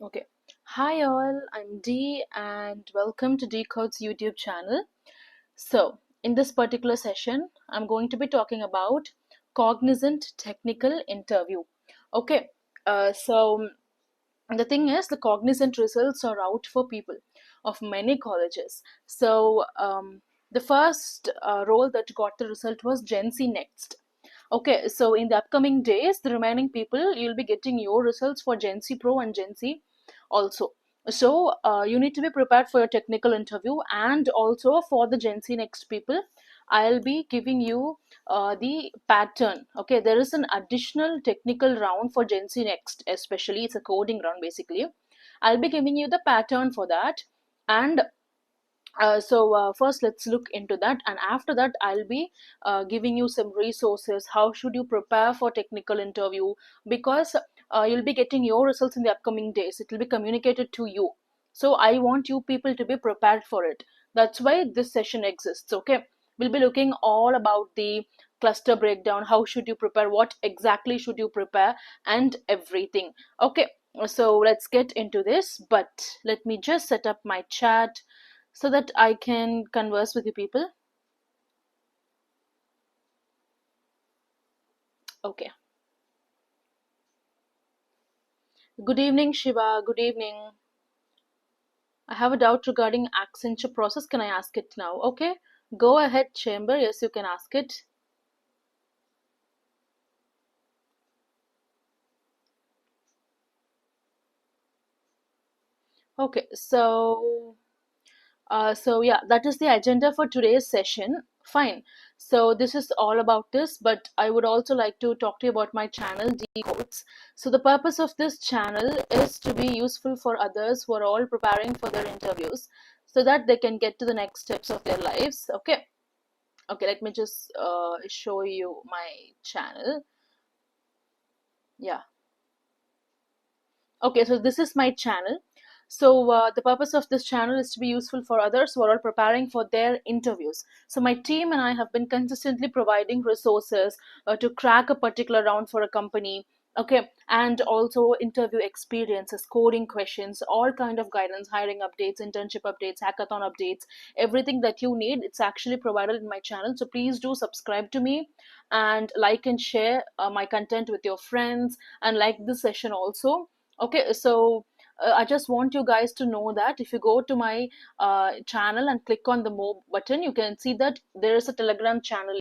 Okay. Hi all, I'm Dee and welcome to Decode's YouTube channel. So, in this particular session, I'm going to be talking about Cognizant technical interview. Okay. So the thing is, the Cognizant results are out for people of many colleges. So, the first role that got the result was GenC Next. Okay, so in the upcoming days, the remaining people, you'll be getting your results for GenC Pro and GenC also. So you need to be prepared for your technical interview, and also for the GenC Next people, I'll be giving you the pattern. Okay, there is an additional technical round for GenC Next, especially it's a coding round basically. I'll be giving you the pattern for that, and first let's look into that, and after that I'll be giving you some resources. How should you prepare for technical interview? Because you'll be getting your results in the upcoming days. It will be communicated to you. So I want you people to be prepared for it. That's why this session exists. Okay, we'll be looking all about the cluster breakdown. How should you prepare? What exactly should you prepare? And everything. Okay, so let's get into this, but let me just set up my chat so that I can converse with you people. Okay. Good evening, Shiva. Good evening. I have a doubt regarding Accenture process. Can I ask it now? Okay. Go ahead, Chamber. Yes, you can ask it. Okay. So yeah, that is the agenda for today's session. Fine. So this is all about this, but I would also like to talk to you about my channel, Decodes. So the purpose of this channel is to be useful for others who are all preparing for their interviews, so that they can get to the next steps of their lives. Okay. Okay, let me just show you my channel. Yeah. Okay, so this is my channel. So the purpose of this channel is to be useful for others who are all preparing for their interviews. So my team and I have been consistently providing resources to crack a particular round for a company. Okay, and also interview experiences, coding questions, all kind of guidance, hiring updates, internship updates, hackathon updates, everything that you need. It's actually provided in my channel. So please do subscribe to me and like and share my content with your friends, and like this session also. Okay, so I just want you guys to know that if you go to my channel and click on the more button, you can see that there is a Telegram channel.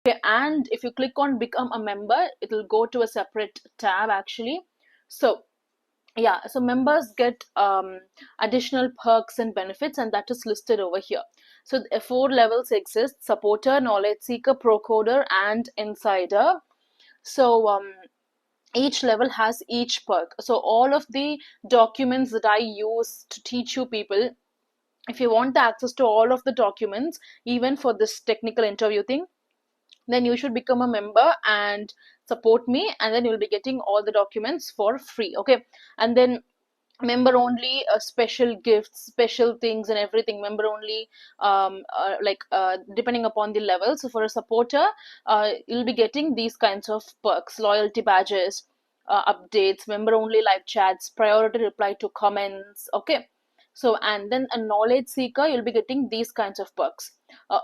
Okay, and if you click on become a member, it will go to a separate tab actually. So yeah, so members get additional perks and benefits, and that is listed over here. So four levels exist: supporter, knowledge seeker, pro coder, and insider. So each level has each perk. So all of the documents that I use to teach you people, if you want the access to all of the documents, even for this technical interview thing, then you should become a member and support me, and then you'll be getting all the documents for free. Okay, and then member only special gifts, special things, and everything member only, depending upon the level. So for a supporter, you'll be getting these kinds of perks: loyalty badges, updates, member only live chats, priority reply to comments. Okay, so and then a knowledge seeker, you'll be getting these kinds of perks: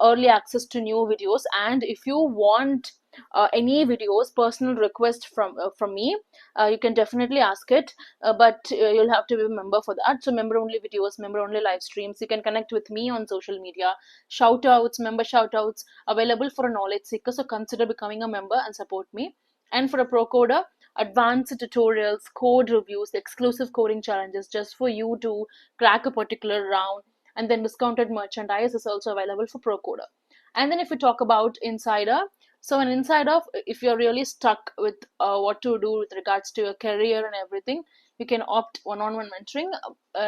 early access to new videos, and if you want any videos personal request from me, you can definitely ask it, but you'll have to be a member for that. So member only videos, member only live streams, you can connect with me on social media, shout outs, member shout outs available for a knowledge seeker. So consider becoming a member and support me. And for a pro coder, advanced tutorials, code reviews, exclusive coding challenges just for you to crack a particular round, and then discounted merchandise is also available for pro coder. And then if we talk about insider, so an insider, if you're really stuck with what to do with regards to your career and everything, you can opt one-on-one mentoring,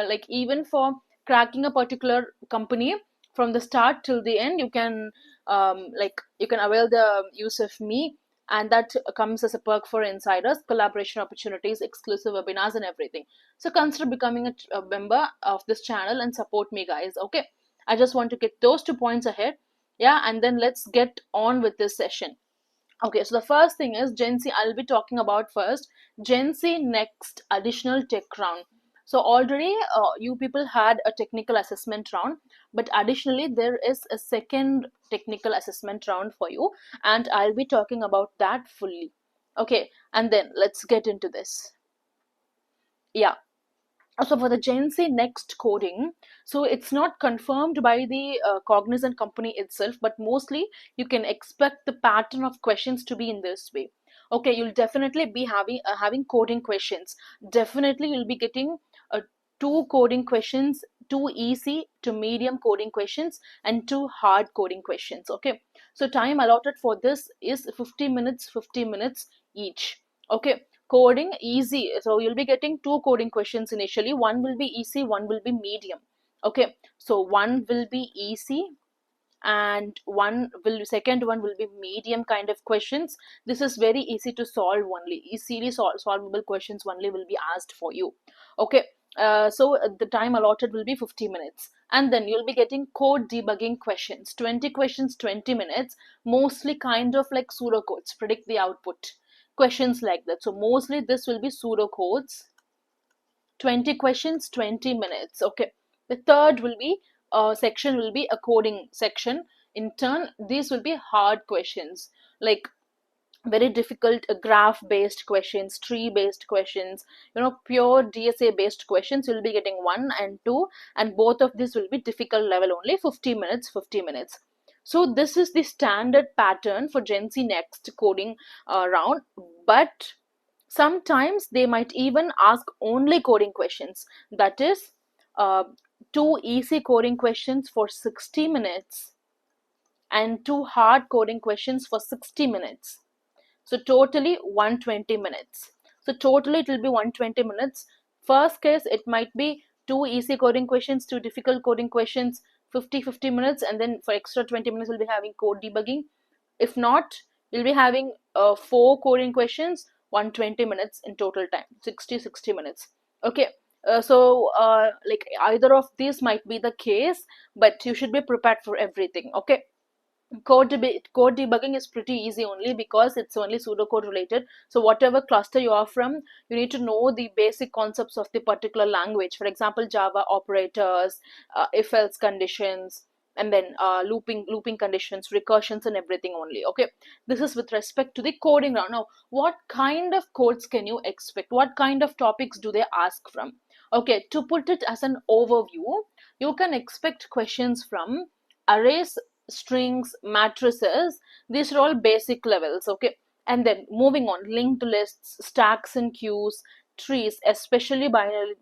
like even for cracking a particular company from the start till the end. You can you can avail the use of me, and that comes as a perk for insiders: collaboration opportunities, exclusive webinars, and everything. So consider becoming a member of this channel and support me, guys. Okay, I just want to get those 2 points ahead. Yeah, and then let's get on with this session. Okay, so the first thing is GenC. I'll be talking about first GenC next additional tech round. So already you people had a technical assessment round, but additionally there is a second technical assessment round for you, and I'll be talking about that fully. Okay, and then let's get into this. Yeah, so for the GenC next coding, so it's not confirmed by the Cognizant company itself, but mostly you can expect the pattern of questions to be in this way. Okay, you'll definitely be having coding questions. Definitely you'll be getting two coding questions, two easy to medium coding questions, and two hard coding questions. Okay, so time allotted for this is 50 minutes, 50 minutes each. Okay, coding easy, so you'll be getting two coding questions initially. One will be easy, one will be medium. Okay, so one will be easy and second one will be medium kind of questions. This is very easy to solve, only easily solvable questions only will be asked for you. Okay, so the time allotted will be 50 minutes, and then you'll be getting code debugging questions, 20 questions, 20 minutes, mostly kind of like pseudocodes, predict the output questions like that. So mostly this will be pseudocodes, 20 questions, 20 minutes. Okay, the third will be section will be a coding section. In turn, these will be hard questions, like very difficult graph based questions, tree based questions, pure DSA based questions. You'll be getting 1 and 2, and both of these will be difficult level only, 50 minutes, 50 minutes. So this is the standard pattern for GenC next coding round, but sometimes they might even ask only coding questions, that is uh, two easy coding questions for 60 minutes and two hard coding questions for 60 minutes. So totally 120 minutes. So totally it will be 120 minutes. First case, it might be two easy coding questions, two difficult coding questions, 50 minutes, and then for extra 20 minutes we'll be having code debugging. If not, we'll be having four coding questions, 120 minutes in total time, 60 minutes. Okay, like either of these might be the case, but you should be prepared for everything. Okay, code debugging is pretty easy only because it's only pseudocode related. So whatever cluster you are from, you need to know the basic concepts of the particular language. For example, Java operators, if else conditions, and then looping conditions, recursions, and everything only. Okay, this is with respect to the coding round. Now, what kind of codes can you expect? What kind of topics do they ask from? Okay, to put it as an overview, you can expect questions from arrays, strings, matrices. These are all basic levels. Okay, and then moving on, linked lists, stacks and queues, trees, especially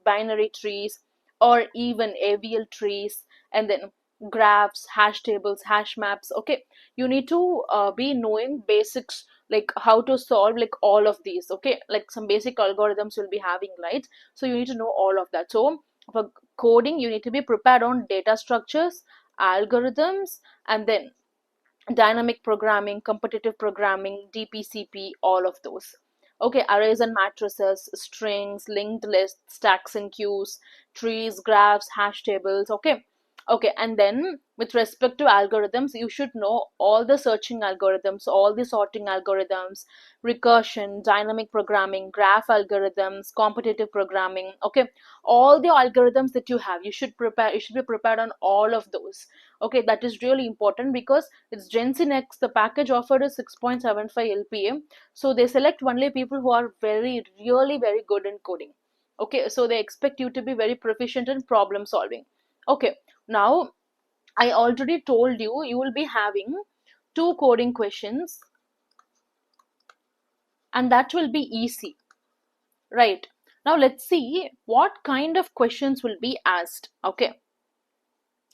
binary trees, or even AVL trees, and then graphs, hash tables, hash maps. Okay, you need to be knowing basics, like how to solve like all of these. Okay, like some basic algorithms you'll be having, right? So you need to know all of that. So for coding, you need to be prepared on data structures, algorithms, and then dynamic programming, competitive programming, DPCP, all of those. Okay, arrays and matrices, strings, linked lists, stacks and queues, trees, graphs, hash tables. Okay, okay, and then with respect to algorithms, you should know all the searching algorithms, all the sorting algorithms, recursion, dynamic programming, graph algorithms, competitive programming. Okay, all the algorithms that you have, you should be prepared on all of those. Okay, that is really important because it's GenC next. The package offered is 6.75 LPA, so they select only people who are really very good in coding. Okay, so they expect you to be very proficient in problem solving. Okay, now I already told you you will be having two coding questions, and that will be easy, right? Now let's see what kind of questions will be asked. Okay,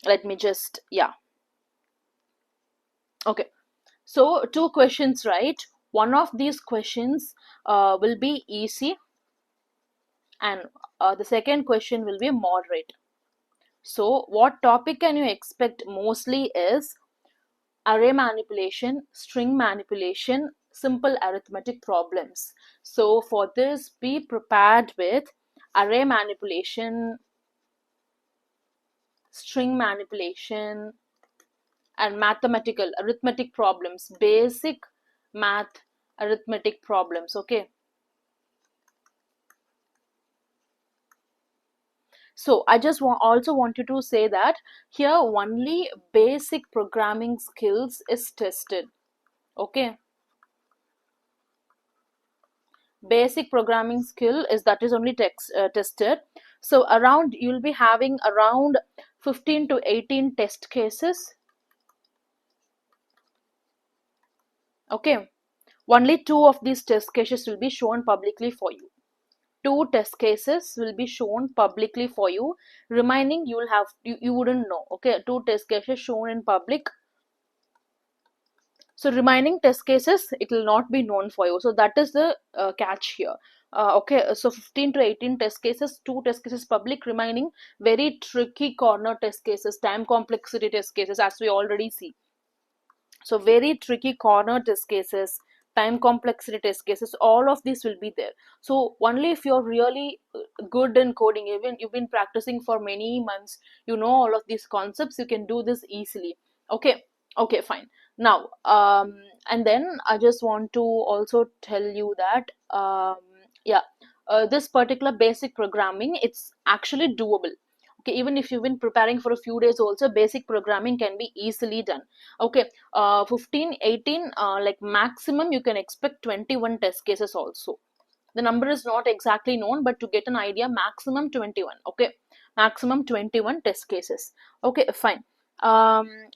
let me just, yeah. Okay, so two questions, right? One of these questions will be easy, and the second question will be moderate. So what topic can you expect mostly is array manipulation, string manipulation, simple arithmetic problems. So for this, be prepared with array manipulation, string manipulation, and mathematical arithmetic problems, basic math, arithmetic problems. Okay. So I just also want you to say that here only basic programming skills is tested. Okay. Basic programming skill is only tested. So around you'll be having around 15 to 18 test cases. Okay. Only two of these test cases will be shown publicly for you. Two test cases will be shown publicly for you. Remaining you will have you wouldn't know. Okay, two test cases shown in public. So remaining test cases, it will not be known for you. So that is the catch here. Okay, so 15 to 18 test cases, two test cases public, remaining very tricky corner test cases, time complexity test cases, as we already see. So very tricky corner test cases, time complexity test cases, all of these will be there. So only if you're really good in coding, even you've been practicing for many months, you know all of these concepts, you can do this easily. Okay. Okay, fine. Now and then I just want to also tell you that yeah, this particular basic programming, it's actually doable. Okay, even if you've been preparing for a few days also, basic programming can be easily done. Okay, 15 18, like maximum you can expect 21 test cases also. The number is not exactly known, but to get an idea, maximum 21. Okay, maximum 21 test cases. Okay, fine.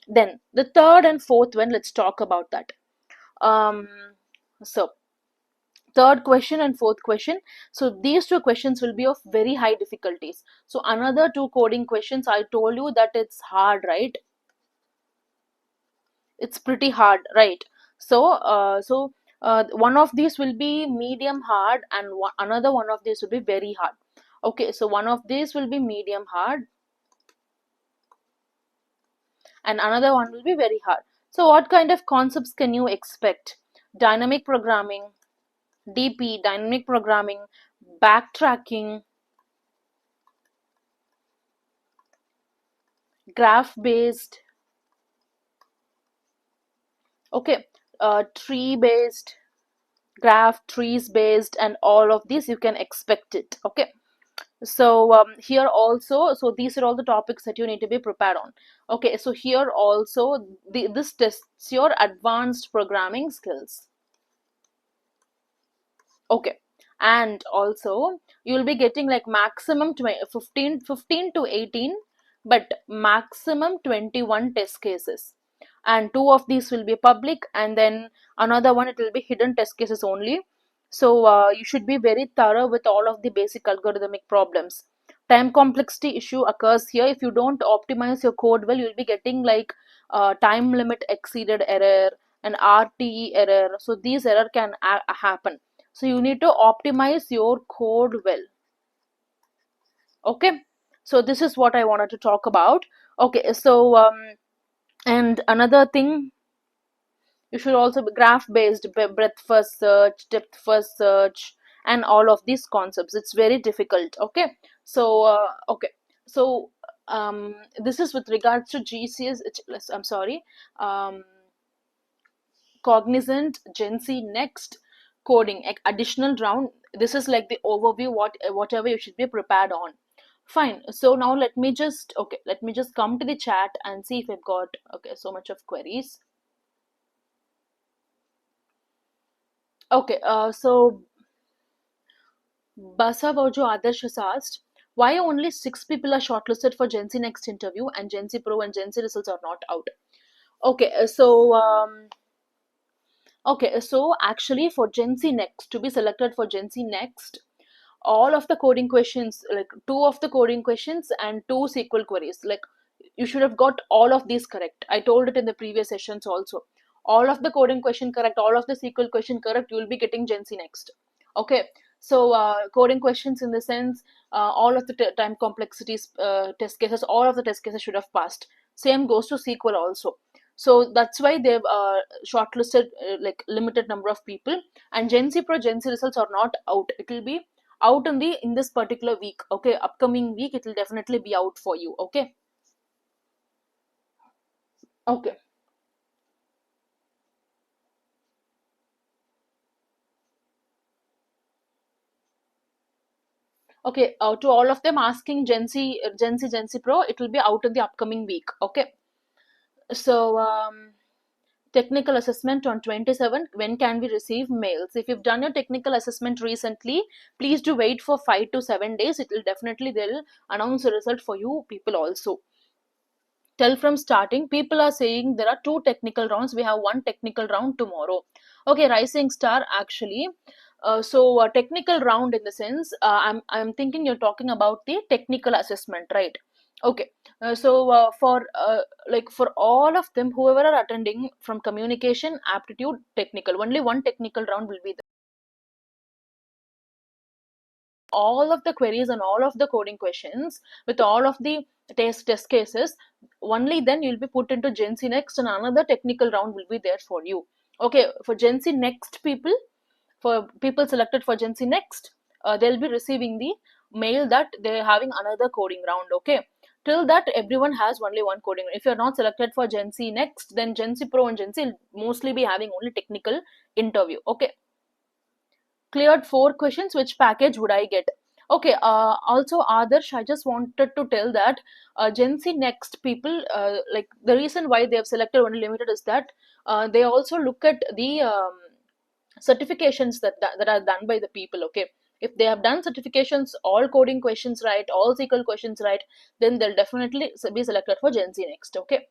Then the third and fourth one, let's talk about that. um so third question and fourth question, so these two questions will be of very high difficulties. So another two coding questions, I told you that it's hard, right? It's pretty hard, right? So one of these will be medium hard, and another one of these will be very hard. Okay, so one of these will be medium hard and another one will be very hard. So what kind of concepts can you expect? Dynamic programming, DP, dynamic programming, backtracking, graph based, okay, tree based, graph trees based, and all of these you can expect it. Okay, so here also, so these are all the topics that you need to be prepared on. Okay, so here also this tests your advanced programming skills. Okay, and also you'll be getting like maximum 15 to 18, but maximum 21 test cases, and two of these will be public, and then another one, it will be hidden test cases only. So you should be very thorough with all of the basic algorithmic problems. Time complexity issue occurs here. If you don't optimize your code well, you'll be getting like time limit exceeded error and RTE error. So these error can happen. So you need to optimize your code well. Okay, so this is what I wanted to talk about. Okay, so and another thing, you should also be graph based, breadth first search, depth first search, and all of these concepts. It's very difficult. Okay, so okay, so this is with regards to GCS. I'm sorry, Cognizant, GenC, next coding, additional round. This is like the overview, whatever you should be prepared on. Fine. So now let me just come to the chat and see if I've got so much of queries. Okay, so Basavojo Adarsh has asked, why only 6 people are shortlisted for GenC next interview and GenC Pro and GenC results are not out? Okay, so actually for GenC next, to be selected for GenC next, all of the coding questions, like two of the coding questions and two SQL queries, like you should have got all of these correct. I told it in the previous sessions also. All of the coding question correct, all of the SQL question correct, you will be getting GenC next. Okay, so coding questions in the sense, all of the time complexities test cases, all of the test cases should have passed. Same goes to SQL also. So that's why they've shortlisted like limited number of people. And GenC Pro, GenC results are not out. It will be out in this particular week. Okay, upcoming week it will definitely be out for you. Okay. Okay. Okay, to all of them asking Gen C Pro, it will be out in the upcoming week. Okay, so technical assessment on 27th. When can we receive mails? If you've done your technical assessment recently, please do wait for 5 to 7 days. It will definitely, they'll announce the result for you people also. Tell from starting, people are saying there are 2 technical rounds. We have 1 technical round tomorrow. Okay, rising star, actually. So a technical round in the sense, I'm thinking you're talking about the technical assessment, right? Okay. For all of them, whoever are attending from communication, aptitude, technical, only 1 technical round will be there. All of the queries and all of the coding questions with all of the test cases, only then you'll be put into GenC next, and another technical round will be there for you. Okay, for GenC next people, for people selected for GenC next, they'll be receiving the mail that they're having another coding round. Okay, till that everyone has only one coding. If you're not selected for GenC next, then GenC Pro and GenC will mostly be having only technical interview. Okay, cleared 4 questions, which package would I get? Okay, also Adarsh, I just wanted to tell that GenC next people, like the reason why they have selected only limited is that they also look at the certifications that are done by the people. Okay, if they have done certifications, all coding questions right, all SQL questions right, then they'll definitely be selected for GenC next. Okay,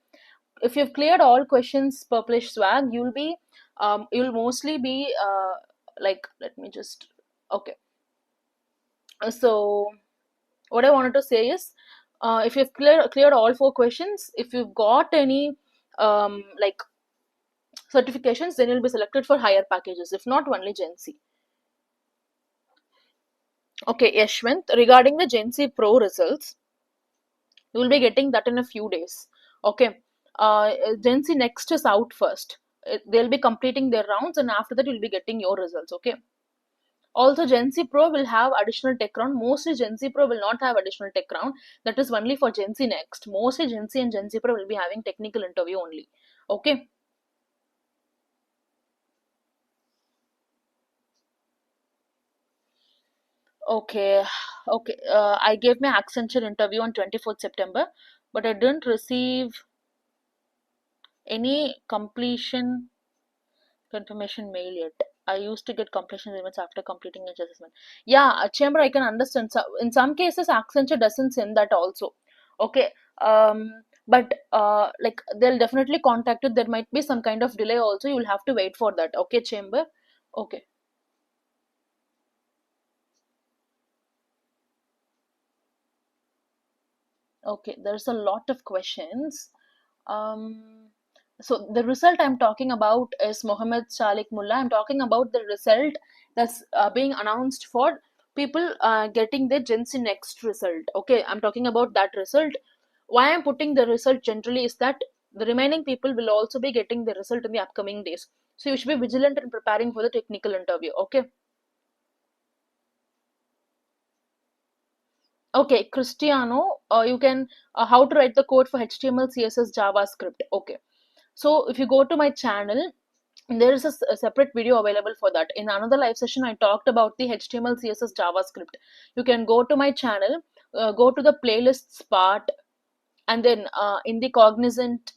if you've cleared all questions published swag, you'll mostly be like, let me just, okay, so what I wanted to say is, if you've cleared all 4 questions, if you've got any like certifications, then you'll be selected for higher packages, if not only GenC. Okay, Yashwant, regarding the GenC Pro results, you will be getting that in a few days. Okay, GenC next is out first. They'll be completing their rounds, and after that you'll be getting your results. Okay, also GenC Pro will have additional tech round. Mostly GenC Pro will not have additional tech round. That is only for GenC next. Mostly GenC and GenC Pro will be having technical interview only. Okay, okay, okay. I gave my Accenture interview on 24th September, but I didn't receive any completion confirmation mail yet. I used to get completion emails after completing each assessment. Yeah, Chamber, I can understand. So in some cases, Accenture doesn't send that also. Okay. But like they'll definitely contact you. There might be some kind of delay also. You'll have to wait for that. Okay, Chamber. Okay. Okay. There's a lot of questions. Um, so the result I'm talking about is Mohammed Shalik Mullah. I'm talking about the result that's being announced for people getting the GenC next result. Okay, I'm talking about that result. Why I'm putting the result generally is that the remaining people will also be getting the result in the upcoming days. So you should be vigilant in preparing for the technical interview. Okay. Okay, Cristiano, you can how to write the code for HTML, CSS, JavaScript. Okay. So if you go to my channel, there is a separate video available for that. In another live session, I talked about the HTML, CSS, JavaScript. You can go to my channel, go to the playlists part, and then in the Cognizant,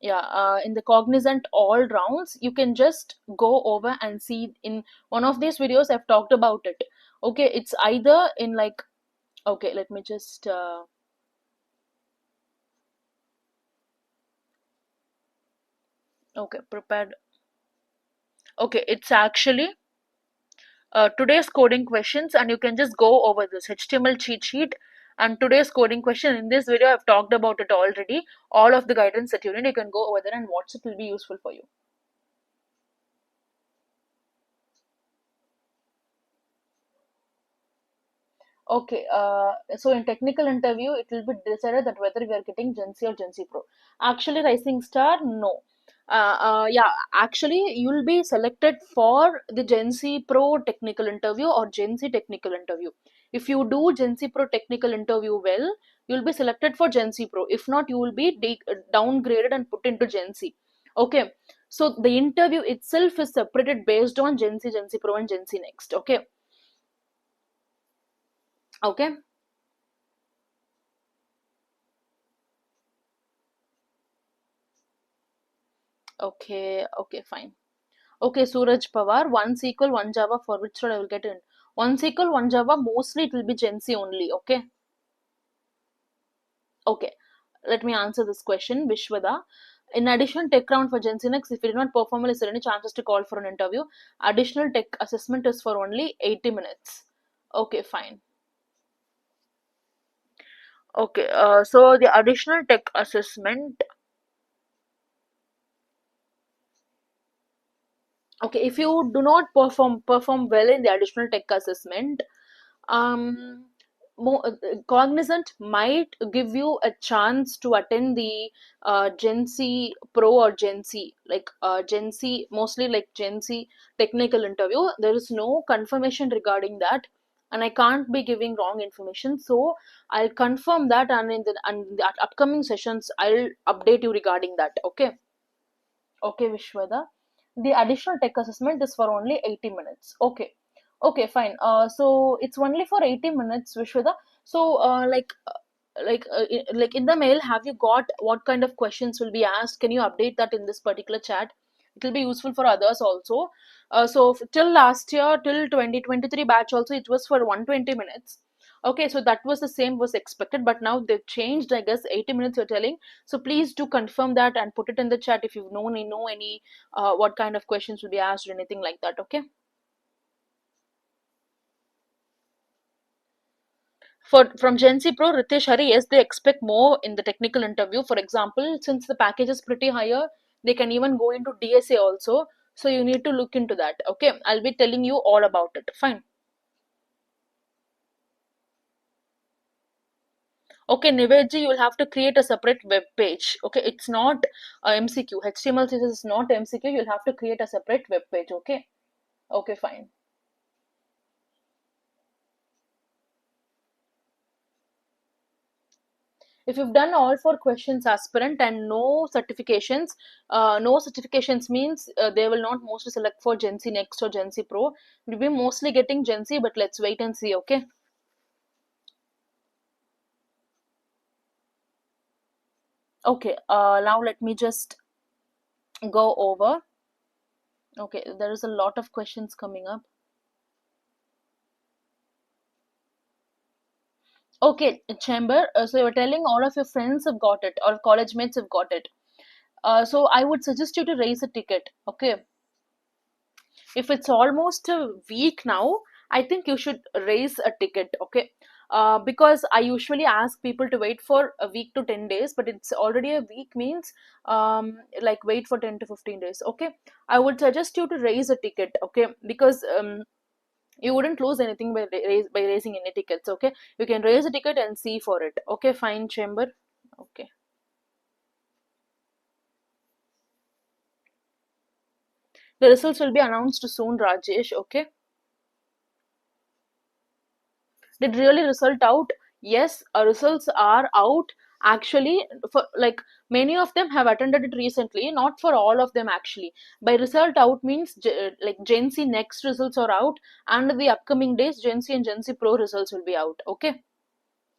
yeah, in the Cognizant all rounds, you can just go over and see in one of these videos I've talked about it. Okay, it's either in like, okay, let me just okay, prepared. Okay, it's actually today's coding questions, and you can just go over this HTML cheat sheet and today's coding question. In this video I've talked about it already. All of the guidance that you need, you can go over there and watch. It will be useful for you. Okay, so in technical interview, it will be decided that whether we are getting GenC or GenC Pro. Actually, Rising Star, no. Yeah, actually, you'll be selected for the GenC Pro technical interview or GenC technical interview. If you do GenC Pro technical interview well, you'll be selected for GenC Pro. If not, you will be downgraded and put into GenC. Okay, so the interview itself is separated based on GenC, GenC Pro, and GenC Next. Okay. Okay. Okay. Okay. Fine. Okay, Suraj Pawar, 1 SQL, 1 Java, for which role I will get in? 1 SQL, 1 Java, mostly it will be GenC only, okay? Okay, let me answer this question, Vishwada. In addition, tech round for GenC next, if you did not perform well, is there any chances to call for an interview? Additional tech assessment is for only 80 minutes. Okay, fine. Okay, so the additional tech assessment, okay, if you do not perform well in the additional tech assessment, um Cognizant might give you a chance to attend the Gen C Pro or Gen C, like Gen C, mostly like Gen C technical interview. There is no confirmation regarding that, and I can't be giving wrong information. So I'll confirm that, and in the upcoming sessions, I'll update you regarding that. Okay. Okay, Vishwada. The additional tech assessment is for only 80 minutes. Okay. Okay, fine. So it's only for 80 minutes, Vishwada. So, like in the mail, have you got what kind of questions will be asked? Can you update that in this particular chat? It will be useful for others also. So till last year, till 2023 batch also, it was for 120 minutes. Okay, so that was the same was expected, but now they've changed, I guess, 80 minutes you're telling. So please do confirm that and put it in the chat if you know any what kind of questions will be asked or anything like that. Okay. For from Gen Z Pro, Ritesh Hari, yes, they expect more in the technical interview. For example, since the package is pretty higher, they can even go into DSA also. So you need to look into that. Okay, I'll be telling you all about it. Fine. Okay, Nivedji, you will have to create a separate web page. Okay, it's not MCQ. HTML CSS is not MCQ. You'll have to create a separate web page. Okay. Okay, fine. If you've done all four questions aspirant and no certifications means they will not mostly select for Gen C Next or Gen C Pro. We'll be mostly getting Gen C, but let's wait and see. Okay. Okay. Now let me just go over. Okay, there is a lot of questions coming up. Okay, Chamber. So you're telling all of your friends have got it or college mates have got it. So I would suggest you to raise a ticket. Okay, if it's almost a week now, I think you should raise a ticket. Okay, because I usually ask people to wait for a week to 10 days, but it's already a week means like wait for 10 to 15 days. Okay, I would suggest you to raise a ticket. Okay, because you wouldn't lose anything by by raising any tickets. Okay, you can raise a ticket and see for it. Okay, fine, Chamber. Okay, the results will be announced soon, Rajesh. Okay. Did really result out? Yes, results are out. Actually, for like many of them have attended it recently, not for all of them actually. By result out means like Gen C next results are out, and the upcoming days Gen C and Gen C Pro results will be out. Okay.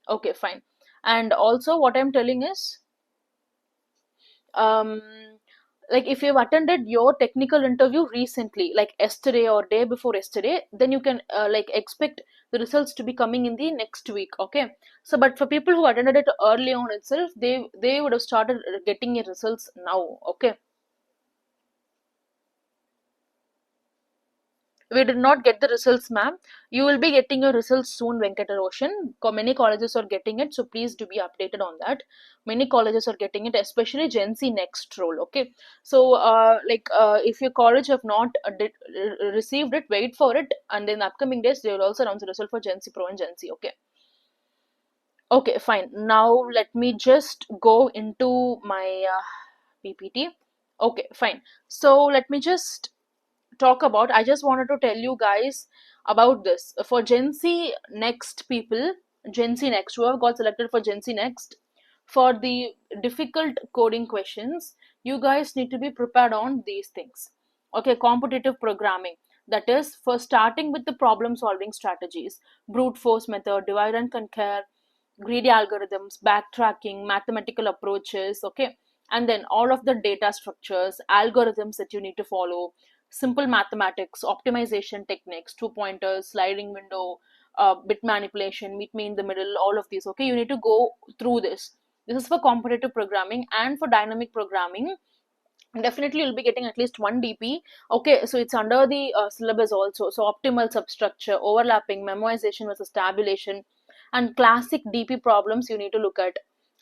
Okay, fine. And also what I'm telling is um like if you've attended your technical interview recently, like yesterday or day before yesterday, then you can like expect the results to be coming in the next week. Okay, so but for people who attended it early on itself, they would have started getting your results now. Okay, we did not get the results, ma'am. You will be getting your results soon, Venkataroshan. Many colleges are getting it, so please do be updated on that. Many colleges are getting it, especially Gen Z next role. Okay, so if your college have not received it, wait for it, and in the upcoming days they will also announce the result for Gen C Pro and Gen C. Okay. Okay, fine. Now let me just go into my PPT. Okay, fine. So let me just talk about, I just wanted to tell you guys about this for Gen Z next people. Gen Z next, who have got selected for Gen Z next, for the difficult coding questions, you guys need to be prepared on these things. Okay, competitive programming. That is for starting with the problem solving strategies, brute force method, divide and conquer, greedy algorithms, backtracking, mathematical approaches, okay, and then all of the data structures, algorithms that you need to follow, simple mathematics, optimization techniques, two pointers, sliding window, bit manipulation, meet me in the middle, all of these, okay, you need to go through this. This is for competitive programming. And for dynamic programming, definitely you'll be getting at least one DP. Okay, so it's under the syllabus also. So optimal substructure, overlapping, memoization versus tabulation, and classic DP problems you need to look at.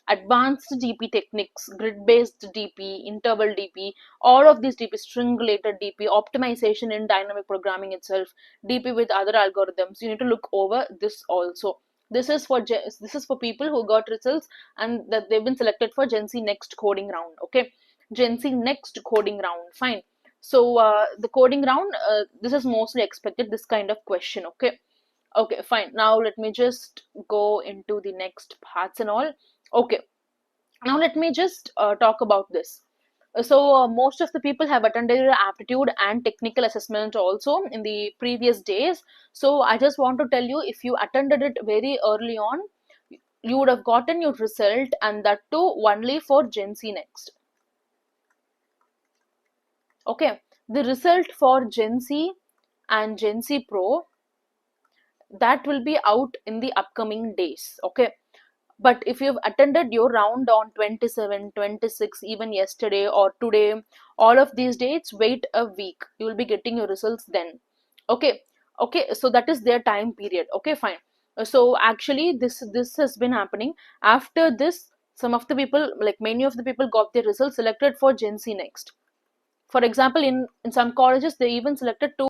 Advanced DP techniques, grid-based DP, interval DP, all of these DP, string-related DP, optimization in dynamic programming itself, DP with other algorithms. You need to look over this also. This is for people who got results and that they've been selected for GenC next coding round. Okay, GenC next coding round. Fine. So the coding round, this is mostly expected, this kind of question. Okay. Okay, fine. Now let me just go into the next parts and all. Okay. Now let me just talk about this. So most of the people have attended aptitude and technical assessment also in the previous days. So I just want to tell you, if you attended it very early on, you would have gotten your result, and that too only for GenC next. Okay, the result for GenC and GenC Pro, that will be out in the upcoming days. Okay, but if you've attended your round on 27, 26, even yesterday or today, all of these dates, wait a week, you will be getting your results then. Okay, okay, so that is their time period. Okay, fine. So actually this has been happening. After this, some of the people, like many of the people, got their results selected for GenC next. For example, in some colleges, they even selected two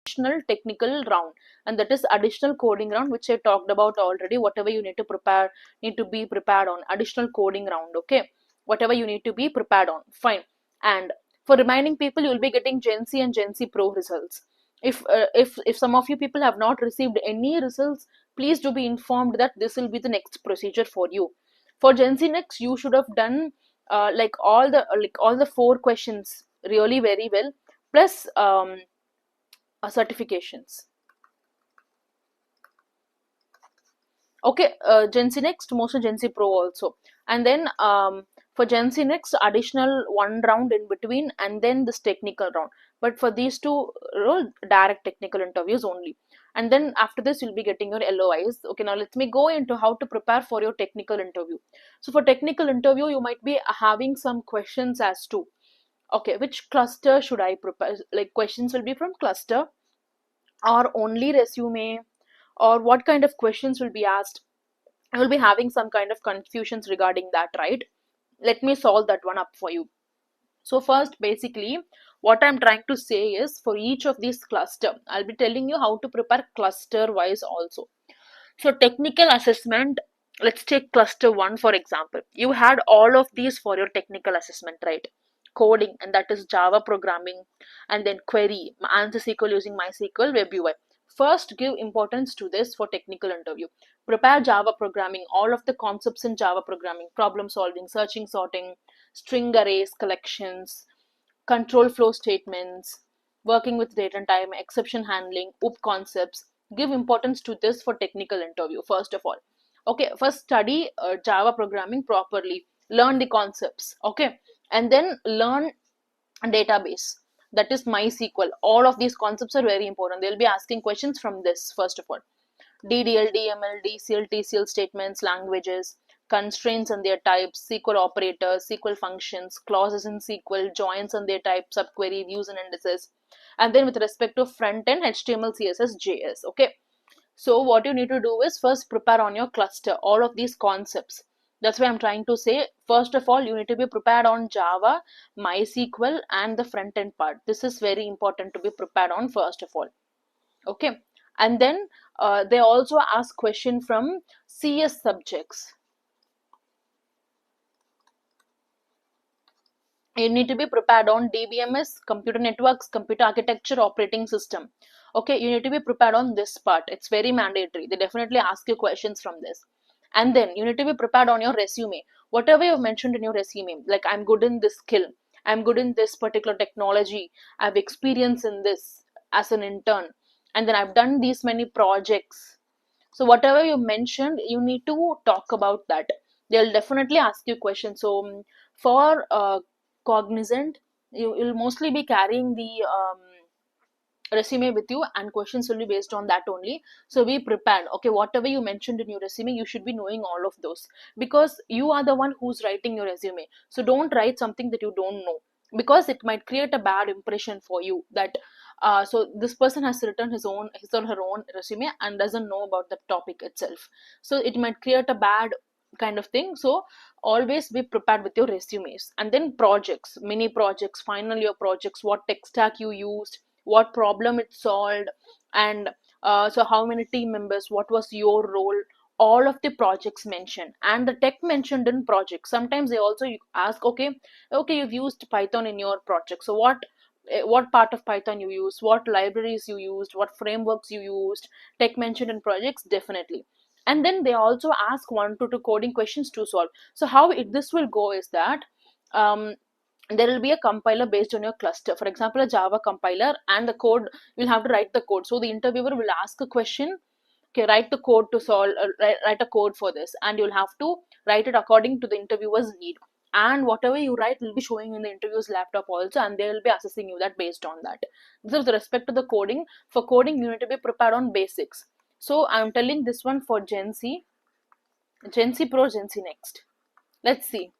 additional technical round, and that is additional coding round, which I talked about already. Whatever you need to prepare, need to be prepared on additional coding round. Okay, whatever you need to be prepared on. Fine. And for remaining people, you will be getting GenC and GenC Pro results. If some of you people have not received any results, please do be informed that this will be the next procedure for you. For GenC next, you should have done like all the four questions really very well, plus certifications. Okay, GenC next, most of GenC Pro also, and then for GenC next, additional one round in between, and then this technical round. But for these two, direct technical interviews only. And then after this, you'll be getting your LOIs. Okay, now let me go into how to prepare for your technical interview. So for technical interview, you might be having some questions as to, okay, which cluster should I prepare? Like questions will be from cluster or only resume, or what kind of questions will be asked. I will be having some kind of confusions regarding that, right? Let me solve that one up for you. So first, basically, what I'm trying to say is, for each of these cluster, I'll be telling you how to prepare cluster wise also. So technical assessment, let's take cluster 1 for example. You had all of these for your technical assessment, right? Coding, and that is Java programming, and then query, answer SQL using MySQL, web UI. First, give importance to this for technical interview. Prepare Java programming, all of the concepts in Java programming, problem solving, searching, sorting, string arrays, collections, control flow statements, working with date and time, exception handling, OOP concepts. Give importance to this for technical interview, first of all. Okay, first study Java programming properly, learn the concepts, okay, and then learn database, that is MySQL. All of these concepts are very important. They'll be asking questions from this, first of all. DDL, DML, DCL, TCL statements, languages, constraints and their types, SQL operators, SQL functions, clauses in SQL, joins and their types, subquery, views and indices. And then with respect to front end, HTML, CSS, JS. Okay. So what you need to do is first prepare on your cluster all of these concepts. That's why I'm trying to say, first of all, you need to be prepared on Java, MySQL, and the front end part. This is very important to be prepared on first of all. Okay, and then they also ask question from CS subjects. You need to be prepared on DBMS, computer networks, computer architecture, operating system. Okay, you need to be prepared on this part. It's very mandatory. They definitely ask you questions from this. And then you need to be prepared on your resume. Whatever you've mentioned in your resume, like I'm good in this skill, I'm good in this particular technology, I've experience in this as an intern, and then I've done these many projects. So whatever you mentioned, you need to talk about that. They'll definitely ask you questions. So for Cognizant, you'll mostly be carrying the resume with you, and questions will be based on that only. So be prepared. Okay, whatever you mentioned in your resume, you should be knowing all of those, because you are the one who's writing your resume. So don't write something that you don't know, because it might create a bad impression for you that so this person has written his or her own resume and doesn't know about the topic itself. So it might create a bad kind of thing. So always be prepared with your resumes. And then projects, mini projects, final year projects, what tech stack you used, what problem it solved, and so how many team members, what was your role, all of the projects mentioned, and the tech mentioned in project. Sometimes they also ask, okay, you've used Python in your project, so what part of Python you use, what libraries you used, what frameworks you used, tech mentioned in projects, definitely. And then they also ask one to two coding questions to solve. So how this will go is that um, there will be a compiler based on your cluster. For example, a Java compiler, and the code, you'll have to write the code. So the interviewer will ask a question, okay, write the code to solve, write a code for this, and you'll have to write it according to the interviewer's need. And whatever you write will be showing in the interviewer's laptop also, and they will be assessing you that based on that. So with respect to the coding, for coding, you need to be prepared on basics. So I'm telling this one for GenC, GenC Pro, GenC Next. Let's see.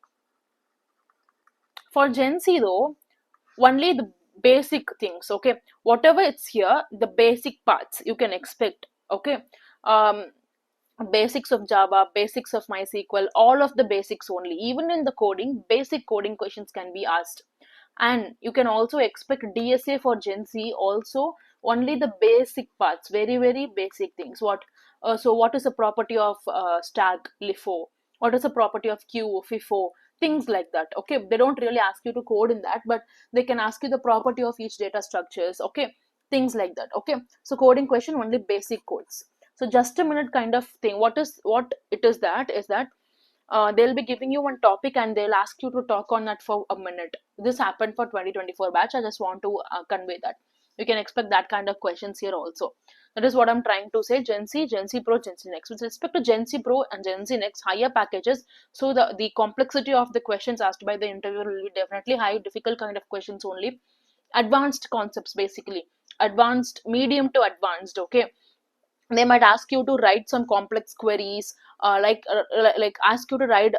For GenC though, only the basic things, okay, whatever it's here, the basic parts you can expect, okay. um Basics of Java, basics of MySQL, all of the basics only. Even in the coding, basic coding questions can be asked. And you can also expect DSA for GenC also, only the basic parts, very very basic things. So what is the property of stack LIFO, what is the property of queue FIFO, things like that. Okay, they don't really ask you to code in that, but they can ask you the property of each data structures, okay, things like that. Okay, so coding question, only basic codes. So just a minute kind of thing. What it is, that is that they'll be giving you one topic and they'll ask you to talk on that for a minute. This happened for 2024 batch. I just want to convey that. You can expect that kind of questions here also. That is what I'm trying to say. GenC, GenC Pro, GenC Next. With respect to GenC Pro and GenC Next, higher packages, so the complexity of the questions asked by the interviewer will be definitely high, difficult kind of questions only. Advanced concepts, basically. Advanced, medium to advanced, okay. They might ask you to write some complex queries, like ask you to write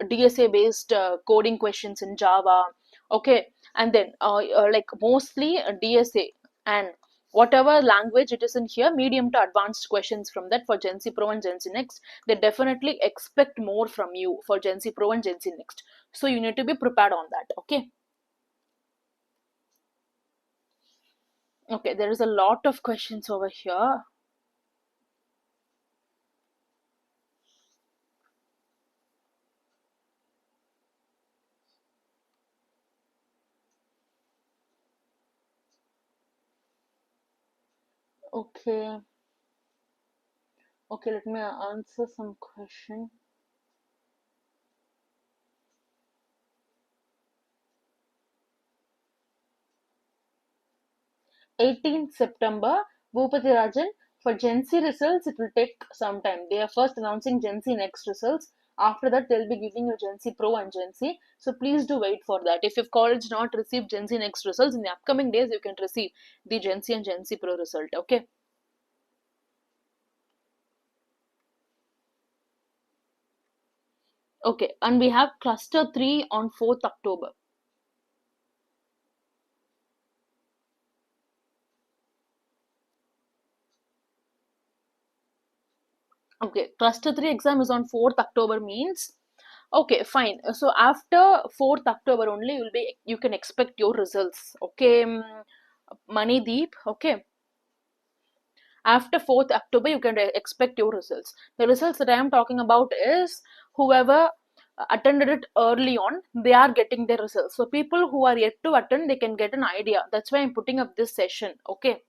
DSA based coding questions in Java, okay. And then like mostly DSA, and whatever language it is in here, medium to advanced questions from that for GenC Pro and GenC Next. They definitely expect more from you for GenC Pro and GenC Next, so you need to be prepared on that. Okay, okay, there is a lot of questions over here. Okay, okay, let me answer some question. 18th September, Bhupati Rajan. For GenC results, it will take some time. They are first announcing GenC Next results. After that, they'll be giving you GenC Pro and GenC. So please do wait for that. If your college not received GenC Next results, in the upcoming days, you can receive the GenC and GenC Pro result. Okay. Okay. And we have cluster 3 on 4th October. Okay. Cluster 3 exam is on 4th October means, okay, fine. So after 4th October only, you can expect your results. Okay, Manideep. Okay, after 4th October, you can expect your results. The results that I am talking about is whoever attended it early on, they are getting their results. So people who are yet to attend, they can get an idea. That's why I'm putting up this session. Okay,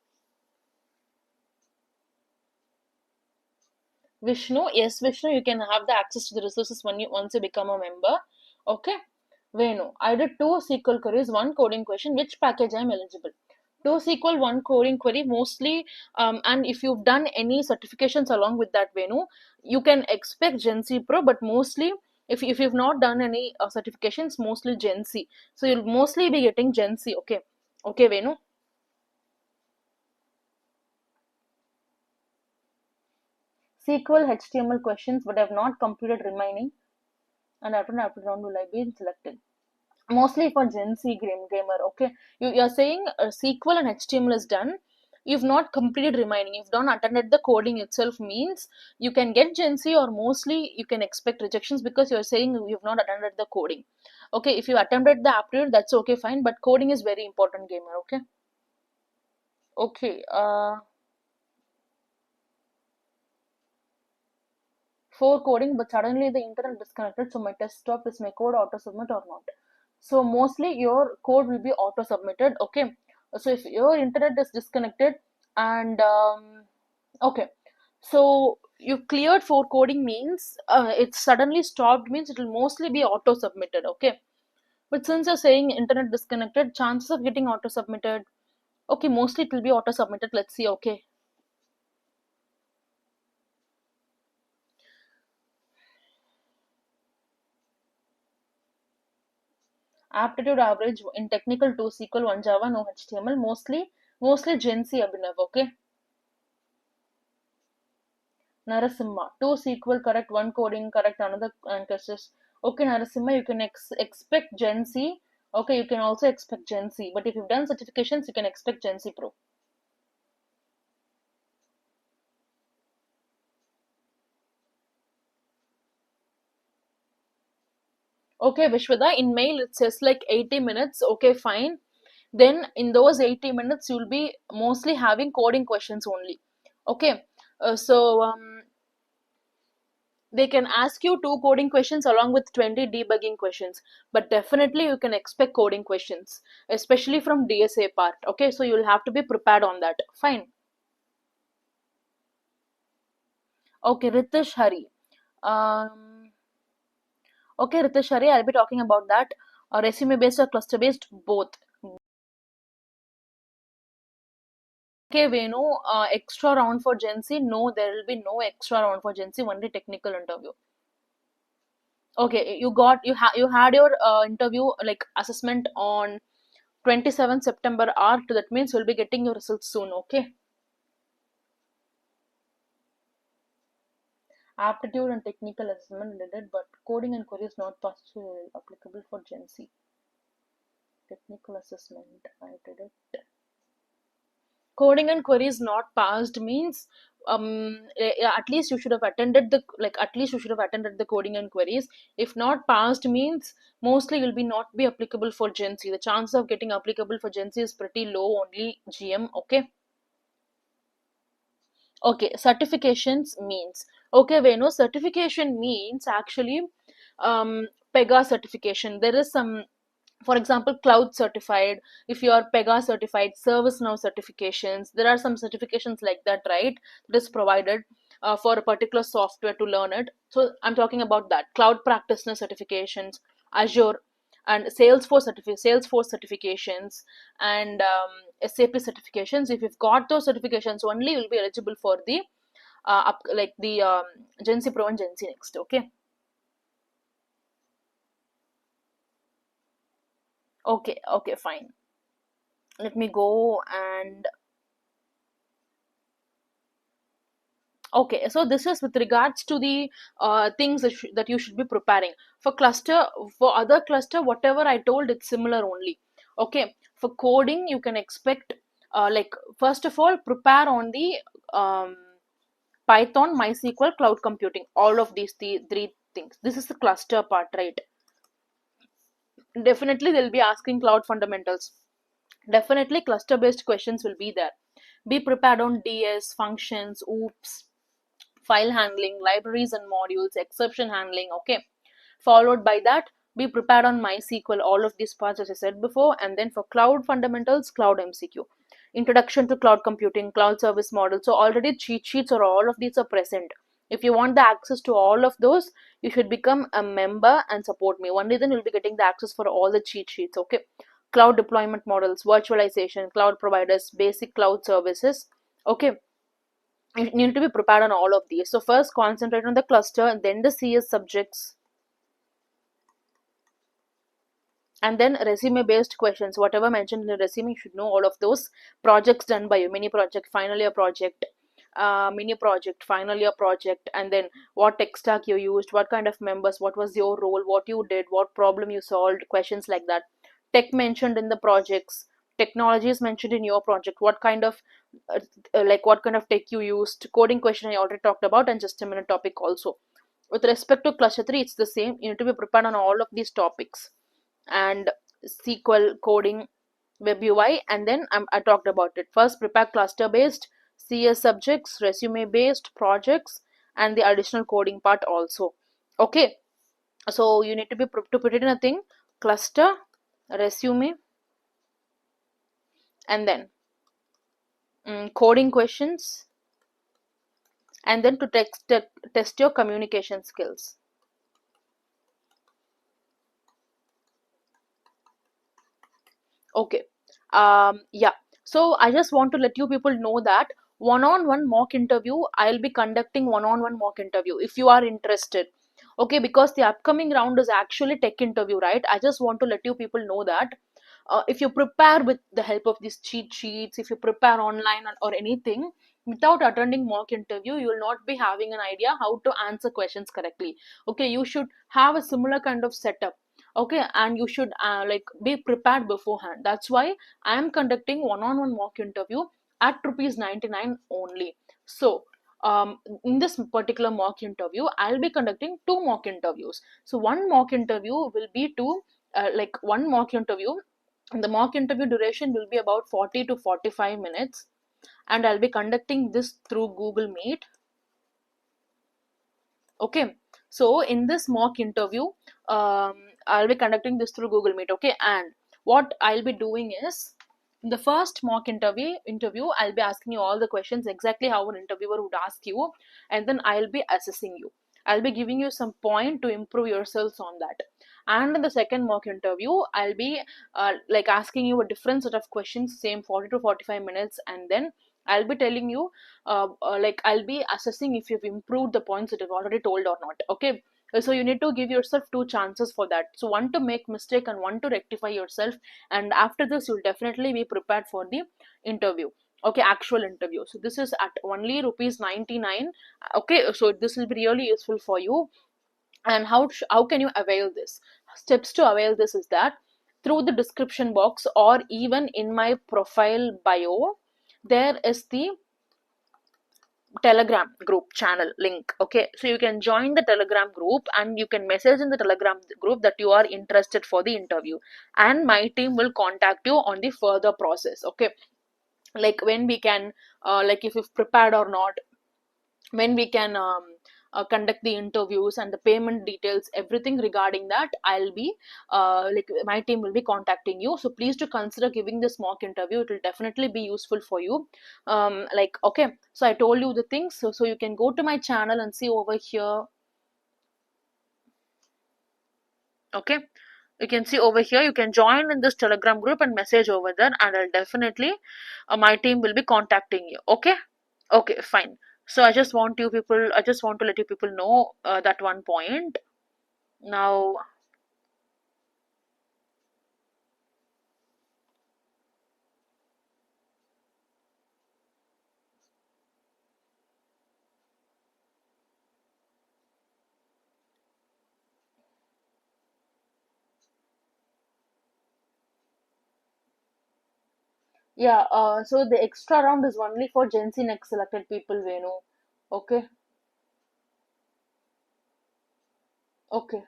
Vishnu. Yes, Vishnu, you can have the access to the resources when you once you become a member. Okay. Venu, I did 2 SQL queries, 1 coding question. Which package I am eligible? 2 SQL, 1 coding query mostly. And if you've done any certifications along with that, Venu, you can expect GenC Pro, but mostly if you've not done any certifications, mostly GenC. So you'll mostly be getting GenC. Okay. Okay, Venu. SQL HTML questions, but I've not completed remaining. And after round will I be selected? Mostly for Gen Z gamer. Okay, you're saying SQL and HTML is done. You've not completed remaining. You've not attended the coding itself, means you can get Gen Z, or mostly you can expect rejections because you're saying you've not attended the coding. Okay, if you attempted the aptitude, that's okay, fine. But coding is very important, gamer. Okay. Okay. For coding, but suddenly the internet disconnected, so my test stopped. Is my code auto submit or not? So mostly your code will be auto submitted. Okay, so if your internet is disconnected and okay, so you cleared for coding, means it suddenly stopped, means it will mostly be auto submitted. Okay, but since you're saying internet disconnected, chances of getting auto submitted, okay, mostly it will be auto submitted. Let's see. Okay, aptitude average in technical 2 SQL, 1 Java, no HTML, mostly Gen Z, Abhinav. Okay. Narasimha, 2 SQL correct, 1 coding correct, another cases. Okay, Narasimha, you can expect Gen Z. Okay, you can also expect Gen Z. But if you've done certifications, you can expect Gen Z Pro. Okay, Vishwada, in mail it says like 80 minutes. Okay, fine. Then in those 80 minutes, you'll be mostly having coding questions only. Okay, so they can ask you 2 coding questions along with 20 debugging questions, but definitely you can expect coding questions, especially from DSA part. Okay, so you'll have to be prepared on that. Fine. Okay, Ritesh Hari. um okay, Ritesh Hari, I'll be talking about that. Resume based or cluster based, both. Okay, Venu, extra round for Gen Z? No, there will be no extra round for Gen Z, only technical interview. Okay, you had your interview, like assessment, on 27 September art. That means you'll be getting your results soon. Okay. Aptitude and technical assessment did, but coding and query is not possible applicable for Gen Z. Technical assessment, I did it. Coding and query is not passed, means at least you should have attended the, like, at least you should have attended the coding and queries. If not passed, means mostly will be not be applicable for Gen Z. The chance of getting applicable for Gen Z is pretty low, only GM. Okay. Okay, certifications means, okay, Venu, certification means actually Pega certification. There is some, for example, cloud certified. If you are Pega certified, ServiceNow certifications, there are some certifications like that, right? That is provided for a particular software to learn it. So I'm talking about that. Cloud practitioner certifications, Azure, and Salesforce certifications, and SAP certifications. If you've got those certifications only, you'll be eligible for the like the Gen C Pro and Gen C Next. Okay. Okay. Okay. Fine. Let me go and okay. So this is with regards to the things that you should be preparing for cluster. For other cluster, whatever I told, it's similar only. Okay. For coding, you can expect like, first of all, prepare on the um, Python, MySQL, cloud computing, all of these three things. This is the cluster part, right? Definitely, they'll be asking cloud fundamentals. Definitely, cluster based questions will be there. Be prepared on DS, functions, OOPS, file handling, libraries and modules, exception handling. Okay. Followed by that, be prepared on MySQL, all of these parts as I said before. And then for cloud fundamentals, cloud MCQ. Introduction to cloud computing, cloud service model. So already cheat sheets or all of these are present. If you want the access to all of those, you should become a member and support me. Only then you'll be getting the access for all the cheat sheets. Okay, cloud deployment models, virtualization, cloud providers, basic cloud services. Okay, you need to be prepared on all of these. So first concentrate on the cluster, and then the CS subjects, and then resume based questions. Whatever mentioned in the resume, you should know all of those. Projects done by you, mini project, final year project, mini project, final year project, and then what tech stack you used, what kind of members, what was your role, what you did, what problem you solved, questions like that. Tech mentioned in the projects, technologies mentioned in your project, what kind of like what kind of tech you used. Coding question I already talked about, and just a minute topic also. With respect to cluster 3, it's the same. You need to be prepared on all of these topics, and SQL coding, web UI, and then I talked about it. First, prepare cluster based, CS subjects, resume based projects, and the additional coding part also. Okay, so you need to be to put it in a thing: cluster, resume, and then coding questions, and then to test your communication skills. Okay. Yeah. So I just want to let you people know that one-on-one mock interview, I'll be conducting one-on-one mock interview if you are interested. Okay, because the upcoming round is actually tech interview, right? I just want to let you people know that if you prepare with the help of these cheat sheets, if you prepare online or anything without attending mock interview, you will not be having an idea how to answer questions correctly. Okay, you should have a similar kind of setup. Okay, and you should like be prepared beforehand. That's why I am conducting one-on-one mock interview at rupees 99 only. So in this particular mock interview, I'll be conducting two mock interviews. So one mock interview will be to like one mock interview, the mock interview duration will be about 40 to 45 minutes, and I'll be conducting this through Google Meet. Okay, so in this mock interview, I'll be conducting this through Google Meet. Okay, and what I'll be doing is, in the first mock interview, I'll be asking you all the questions exactly how an interviewer would ask you, and then I'll be assessing you. I'll be giving you some point to improve yourselves on that. And in the second mock interview, I'll be like asking you a different set of questions, same 40 to 45 minutes, and then I'll be telling you like I'll be assessing if you've improved the points that I've already told or not. Okay, so you need to give yourself two chances for that. So one to make mistake and one to rectify yourself. And after this, you'll definitely be prepared for the interview. Okay, actual interview. So this is at only rupees 99. Okay, so this will be really useful for you. And how can you avail this? Steps to avail this is that through the description box or even in my profile bio, there is the Telegram group channel link. Okay, so you can join the Telegram group and you can message in the Telegram group that you are interested for the interview, and my team will contact you on the further process. Okay, like when we can like if you've prepared or not, when we can conduct the interviews, and the payment details, everything regarding that, I'll be like my team will be contacting you. So please to consider giving this mock interview. It will definitely be useful for you. Like, okay, so I told you the things. So you can go to my channel and see over here. Okay, you can see over here, you can join in this Telegram group and message over there, and I'll definitely my team will be contacting you. Okay. Okay, fine. So I just want to let you people know that one point. Now, yeah, so the extra round is only for GenC next selected people, Venu. Okay, okay,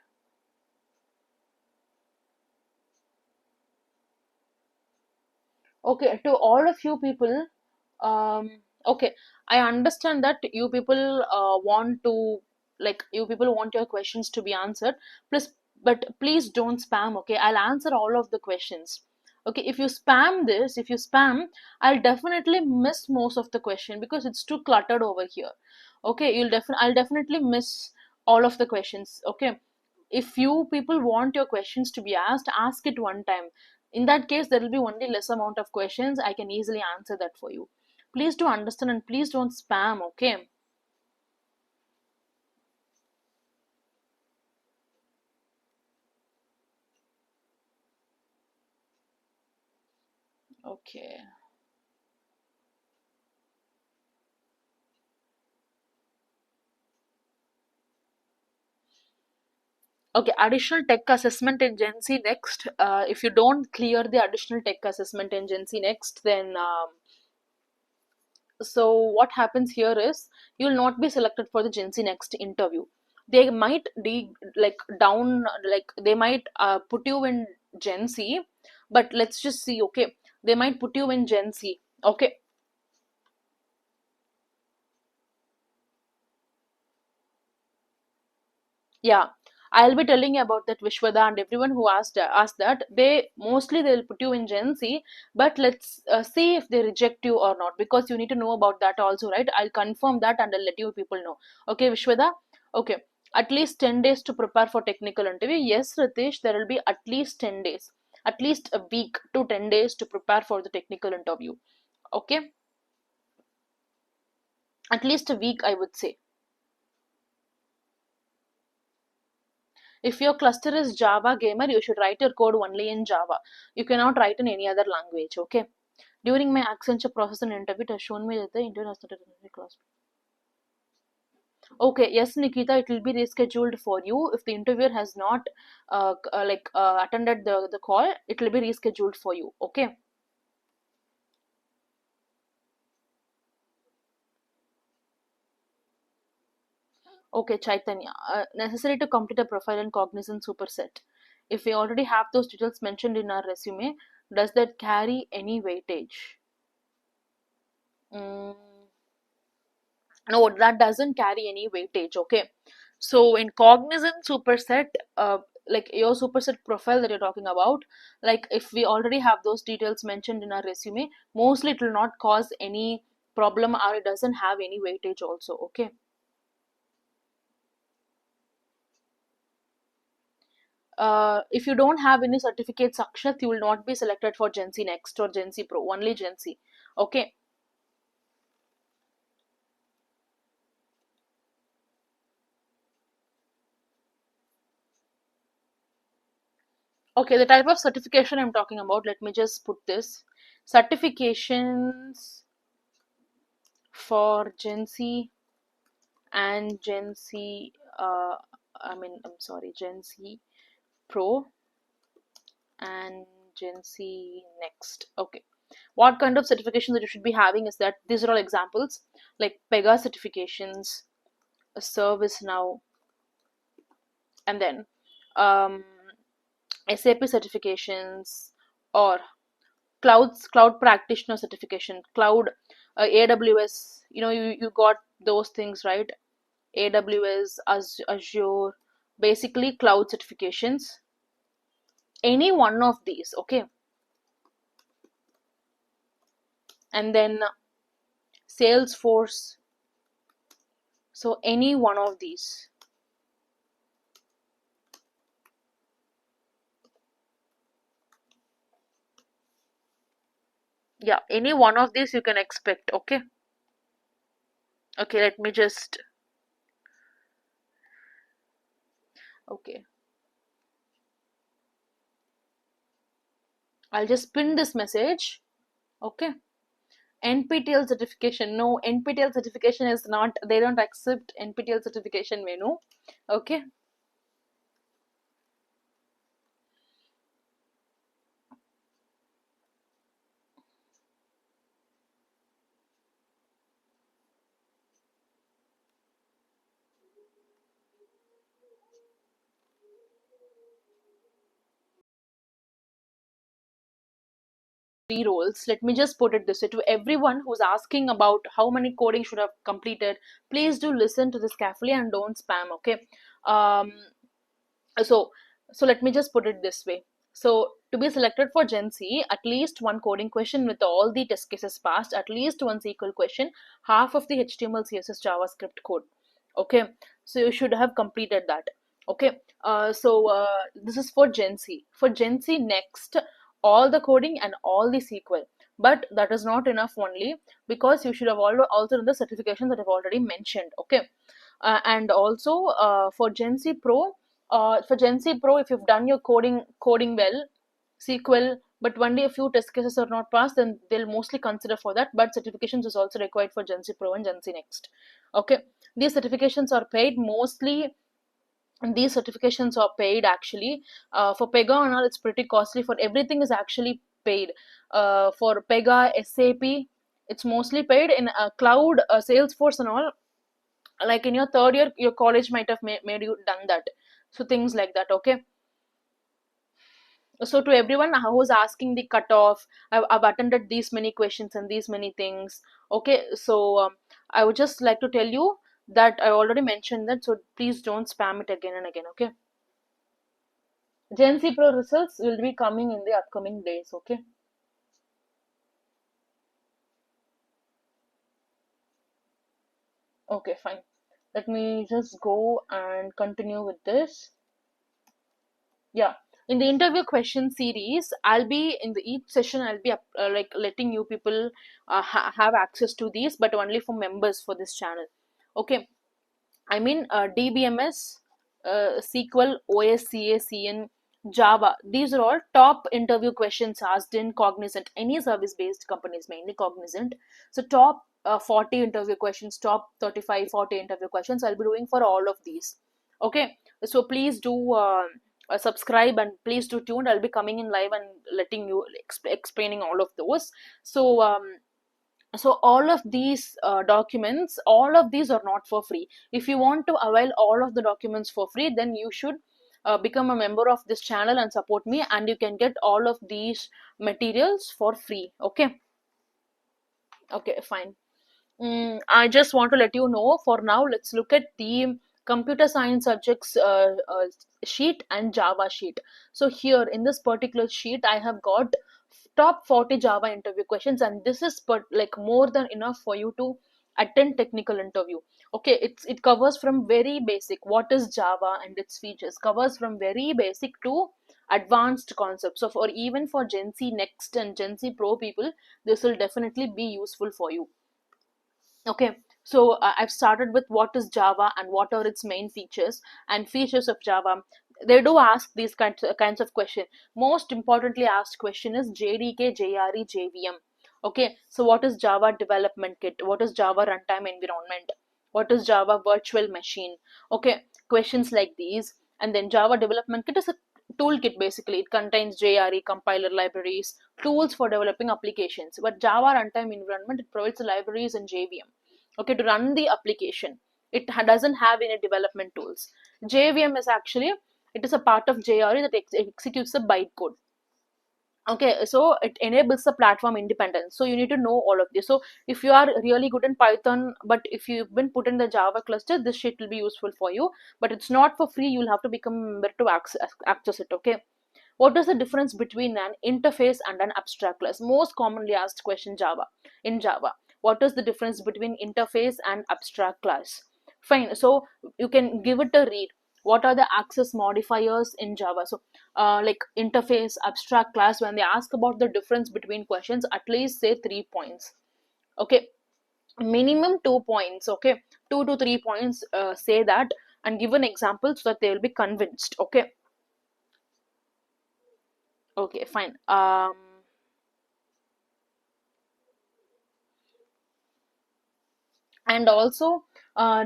okay. To all of you people, okay, I understand that you people want to, like, you people want your questions to be answered. Please, but please don't spam. Okay, I'll answer all of the questions. Okay, if you spam this, if you spam, I'll definitely miss most of the question because it's too cluttered over here. Okay, I'll definitely miss all of the questions. Okay, if you people want your questions to be asked, ask it one time. In that case, there will be only less amount of questions. I can easily answer that for you. Please do understand and please don't spam. Okay. Okay. Okay, additional tech assessment in Gen Z next. If you don't clear the additional tech assessment in Gen Z next, then so what happens here is you will not be selected for the Gen Z next interview. They might they might put you in Gen C, but let's just see. Okay, they might put you in Gen C. Okay, yeah, I'll be telling you about that, Vishwada, and everyone who asked that. They'll put you in Gen Z, but let's see if they reject you or not, because you need to know about that also, right? I'll confirm that and I'll let you people know. Okay, Vishwada. Okay, at least 10 days to prepare for technical interview. Yes, Ritesh, there will be at least 10 days, at least a week to 10 days to prepare for the technical interview. Okay, at least a week, I would say. If your cluster is Java gamer, you should write your code only in Java. You cannot write in any other language. Okay. During my Accenture process and interview, it has shown me that the interview has not attended class. Okay, yes, Nikita, it will be rescheduled for you. If the interviewer has not attended the call, it will be rescheduled for you. Okay. Okay, Chaitanya. Necessary to complete a profile in Cognizant superset. If we already have those details mentioned in our resume, does that carry any weightage? Mm, no, that doesn't carry any weightage. Okay, so in Cognizant superset, like your superset profile that you're talking about, like if we already have those details mentioned in our resume, mostly it will not cause any problem or it doesn't have any weightage also. Okay. If you don't have any certificates, Akshat, you will not be selected for Gen C Next or Gen C Pro, only Gen C. Okay. Okay, the type of certification I'm talking about, let me just put this. Certifications for Gen C and Gen C, I'm sorry, Gen C Pro and Gen C Next. Okay. What kind of certifications that you should be having is that these are all examples like Pega certifications, Service Now, and then um, SAP certifications or cloud practitioner certification, cloud AWS. You got those things, right? AWS, Azure, basically cloud certifications. Any one of these, okay? And then Salesforce. So any one of these. Yeah, any one of these you can expect, okay? Okay, let me just, okay. I'll just pin this message, okay? NPTEL certification. No, NPTEL certification is not, they don't accept NPTEL certification menu, okay? Three roles. Let me just put it this way to everyone who's asking about how many coding should have completed. Please do listen to this carefully and don't spam. Okay. Um. So so let me just put it this way. So to be selected for GenC, at least one coding question with all the test cases passed, at least one SQL question, half of the HTML, CSS, JavaScript code. Okay, so you should have completed that. Okay, this is for GenC. For GenC next, all the coding and all the SQL. But that is not enough only, because you should have also done the certifications that I've already mentioned. Okay, and also for GenC Pro, if you've done your coding well, SQL, but only a few test cases are not passed, then they'll mostly consider for that. But certifications is also required for GenC Pro and GenC Next. Okay, these certifications are paid mostly. These certifications are paid actually. For Pega and all, it's pretty costly. For everything is actually paid. For Pega, SAP, it's mostly paid. In cloud, Salesforce and all, like in your third year, your college might have made you done that. So things like that. Okay, so to everyone who's asking the cutoff, I've attended these many questions and these many things. Okay, so I would just like to tell you that I already mentioned that, so please don't spam it again and again. Okay, GenC Pro results will be coming in the upcoming days. Okay, okay, fine. Let me just go and continue with this. Yeah, in the interview question series, I'll be in the each session, I'll be like letting you people have access to these, but only for members for this channel. Okay, I mean DBMS, SQL, OSCA, CN, Java. These are all top interview questions asked in Cognizant, any service-based companies, mainly Cognizant. So top 40 interview questions, top 35, 40 interview questions, I'll be doing for all of these. Okay, so please do subscribe, and please do tune. I'll be coming in live and letting you explaining all of those. So so all of these documents, all of these are not for free. If you want to avail all of the documents for free, then you should become a member of this channel and support me, and you can get all of these materials for free. Okay, okay, fine. I just want to let you know, for now, let's look at the computer science subjects sheet and Java sheet. So here in this particular sheet, I have got top 40 Java interview questions, and this is like more than enough for you to attend technical interview. Okay, it covers from very basic, what is Java and its features, covers from very basic to advanced concepts. So for even for GenC Next and GenC Pro people, this will definitely be useful for you. Okay, so I've started with what is Java and what are its main features and features of Java. They do ask these kinds of question. Most importantly asked question is JDK, JRE, JVM. Okay, so what is Java Development Kit? What is Java Runtime Environment? What is Java Virtual Machine? Okay, questions like these. And then Java Development Kit is a toolkit basically. It contains JRE, compiler libraries, tools for developing applications. But Java Runtime Environment, it provides the libraries and JVM. Okay, to run the application. It doesn't have any development tools. JVM is actually, it is a part of JRE that executes the bytecode. Okay, so it enables the platform independence. So you need to know all of this. So if you are really good in Python, but if you've been put in the Java cluster, this shit will be useful for you. But it's not for free. You'll have to become a member to access it. Okay. What is the difference between an interface and an abstract class? Most commonly asked question in Java. What is the difference between interface and abstract class? Fine. So you can give it a read. What are the access modifiers in Java? So like interface, abstract class, when they ask about the difference between questions, at least say 3 points. Okay, minimum 2 points. Okay, 2 to 3 points, say that, and give an example so that they will be convinced. Okay, okay, fine. And also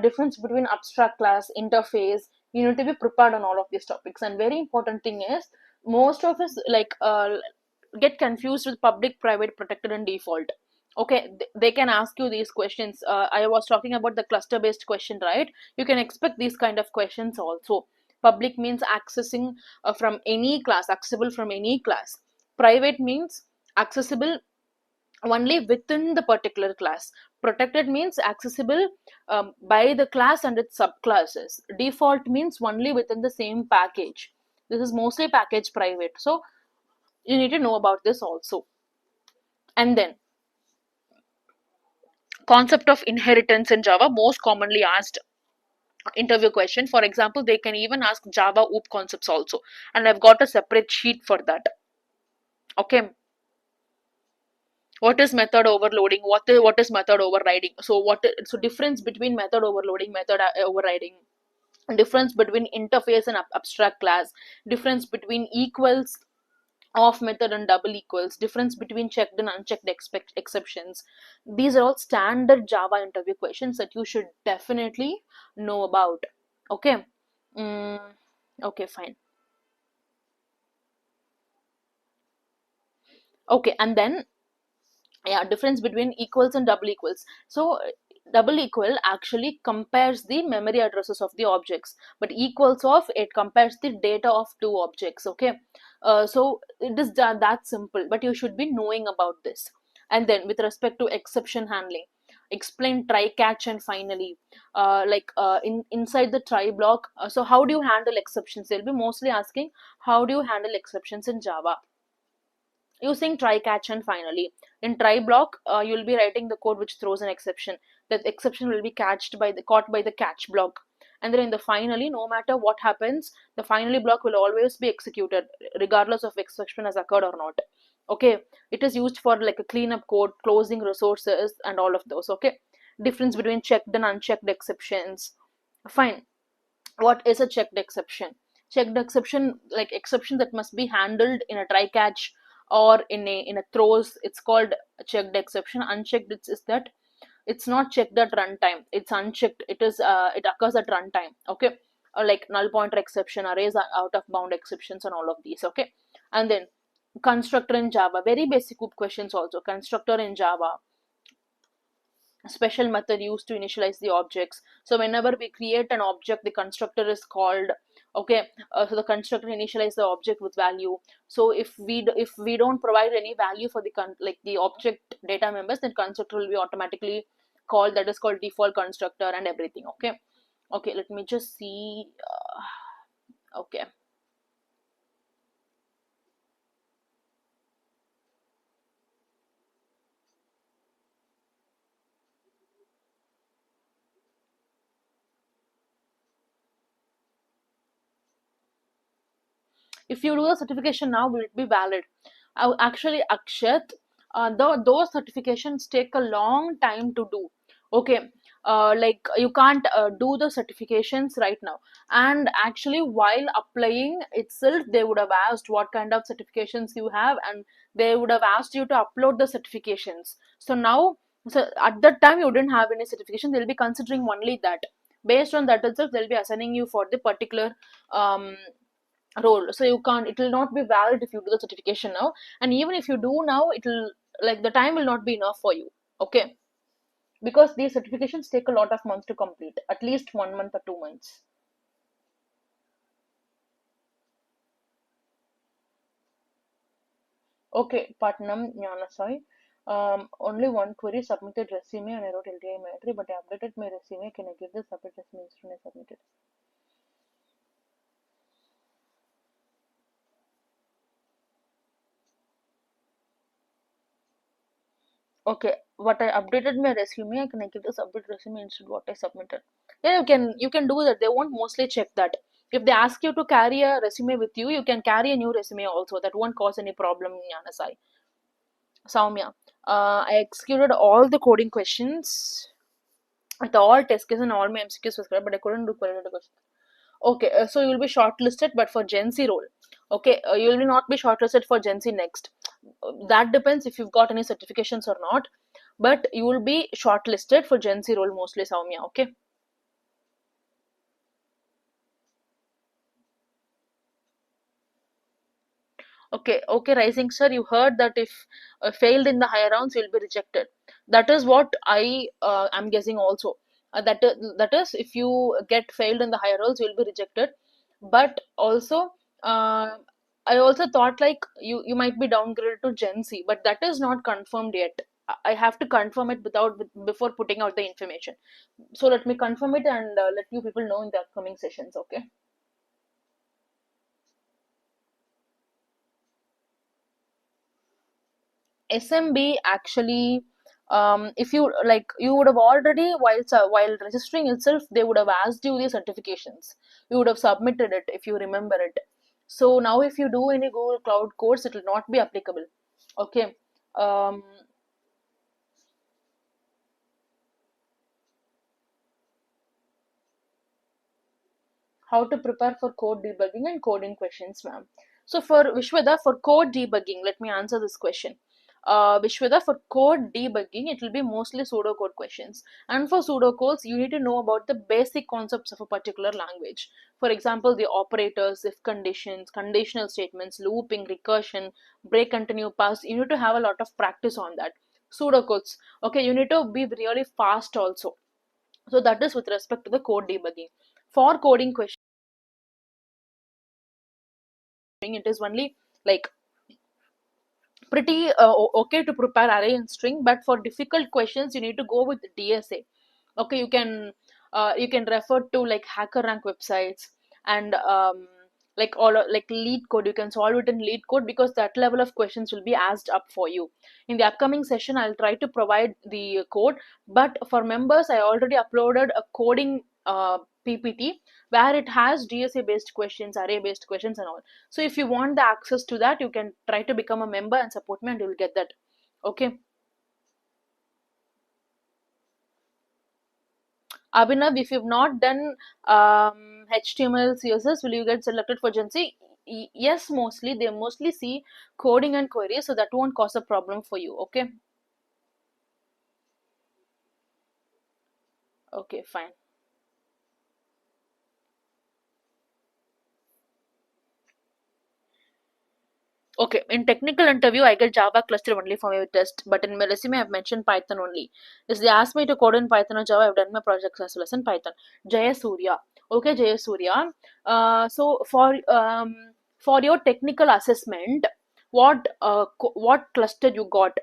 difference between abstract class, interface, you need to be prepared on all of these topics. And very important thing is, most of us like get confused with public, private, protected, and default. Okay, they can ask you these questions. I was talking about the cluster based question, right? You can expect these kind of questions also. Public means accessing from any class, accessible from any class. Private means accessible only within the particular class. Protected means accessible by the class and its subclasses. Default means only within the same package. This is mostly package private. So You need to know about this also. And then concept of inheritance in Java, most commonly asked interview question. For example, they can even ask Java OOP concepts also, and I've got a separate sheet for that. Okay, what is method overloading? What is method overriding? So difference between method overloading, method overriding, difference between interface and abstract class, difference between equals of method and double equals, difference between checked and unchecked exceptions. These are all standard Java interview questions that you should definitely know about. Okay. mm, okay, fine. Okay, and then, yeah, difference between equals and double equals. So double equal actually compares the memory addresses of the objects, but equals of it compares the data of two objects. Okay, so it is that simple, but you should be knowing about this. And then with respect to exception handling, explain try catch and finally, inside the try block. So how do you handle exceptions? They'll be mostly asking how do you handle exceptions in Java using try catch and finally. In try block, you'll be writing the code which throws an exception. That exception will be caught by the catch block. And then in the finally, no matter what happens, the finally block will always be executed regardless of exception has occurred or not. Okay, it is used for like a cleanup code, closing resources, and all of those. Okay, difference between checked and unchecked exceptions. Fine. What is a checked exception? Checked exception, like exception that must be handled in a try catch or in a throws, it's called a checked exception. Unchecked, is that it's not checked at runtime, it's unchecked, it occurs at runtime. Okay, or like null pointer exception, arrays are out of bound exceptions, and all of these. Okay, and then constructor in Java, very basic questions also. Constructor in Java, special method used to initialize the objects. So whenever we create an object, the constructor is called. Okay, so the constructor initialize the object with value. So if we don't provide any value for the like the object data members, then constructor will be automatically called. That is called default constructor and everything. Okay, okay, let me just see. Okay, if you do the certification now, will it be valid? Actually, Akshat, those certifications take a long time to do. Okay, like you can't do the certifications right now. And actually, while applying itself, they would have asked what kind of certifications you have, and they would have asked you to upload the certifications. So now, so at that time, you didn't have any certification. They'll be considering only that. Based on that itself, they'll be assigning you for the particular um, role. So you can't, it will not be valid if you do the certification now. And even if you do now, it will, like, the time will not be enough for you. Okay, because these certifications take a lot of months to complete, at least 1 month or 2 months. Okay, Patnam Nyanasai. Only one query, submitted resume, and I wrote LTI my entry, but I updated my resume. Can I give the submit resume instead I submitted? Okay, what I updated my resume, I can I give the submit resume instead what I submitted. Yeah, you can do that. They won't mostly check that. If they ask you to carry a resume with you, you can carry a new resume also. That won't cause any problem, Yanasai. Soumya, I executed all the coding questions with all test cases and all my MCQs was correct, but I couldn't do qualitative questions. Okay, so you will be shortlisted, but for GenC role. Okay, you will not be shortlisted for GenC next. That depends if you've got any certifications or not, but you will be shortlisted for GenC role mostly, Soumya. Okay. Okay, okay, Rising sir, you heard that if failed in the higher rounds, you'll be rejected. That is what I am guessing also. That is, if you get failed in the higher rounds, you'll be rejected. But also, uh, I also thought like you might be downgraded to Gen C, but that is not confirmed yet. I have to confirm it before putting out the information. So let me confirm it and let you people know in the upcoming sessions. Okay. SMB actually, if you like, you would have already, while registering itself, they would have asked you the certifications. You would have submitted it if you remember it. So now, if you do any Google Cloud course, it will not be applicable. Okay. Um, how to prepare for code debugging and coding questions, ma'am. So for Vishwada, for code debugging, let me answer this question. Vishwada, for code debugging, it will be mostly pseudocode questions. And for pseudocodes, you need to know about the basic concepts of a particular language. For example, the operators, if conditions, conditional statements, looping, recursion, break, continue, pass. You need to have a lot of practice on that. Pseudocodes. Okay, you need to be really fast also. So that is with respect to the code debugging. For coding questions, it is only like pretty okay to prepare array and string, but for difficult questions you need to go with DSA. Okay, you can refer to like hacker rank websites, and like all like lead code, you can solve it in lead code, because that level of questions will be asked up for you. In the upcoming session I'll try to provide the code, but for members I already uploaded a coding PPT where it has DSA based questions, array based questions and all. So if you want the access to that, you can try to become a member and support me, and you will get that. Okay. Abhinav, if you've not done HTML, CSS, will you get selected for GenC? Yes, mostly. They mostly see coding and queries, so that won't cause a problem for you. Okay. Okay, fine. Okay, in technical interview, I get Java cluster only for my test, but in my resume, I've mentioned Python only. If they ask me to code in Python or Java, I've done my projects as well as in Python. Jaya. Okay, Jaya. So for your technical assessment, what cluster you got,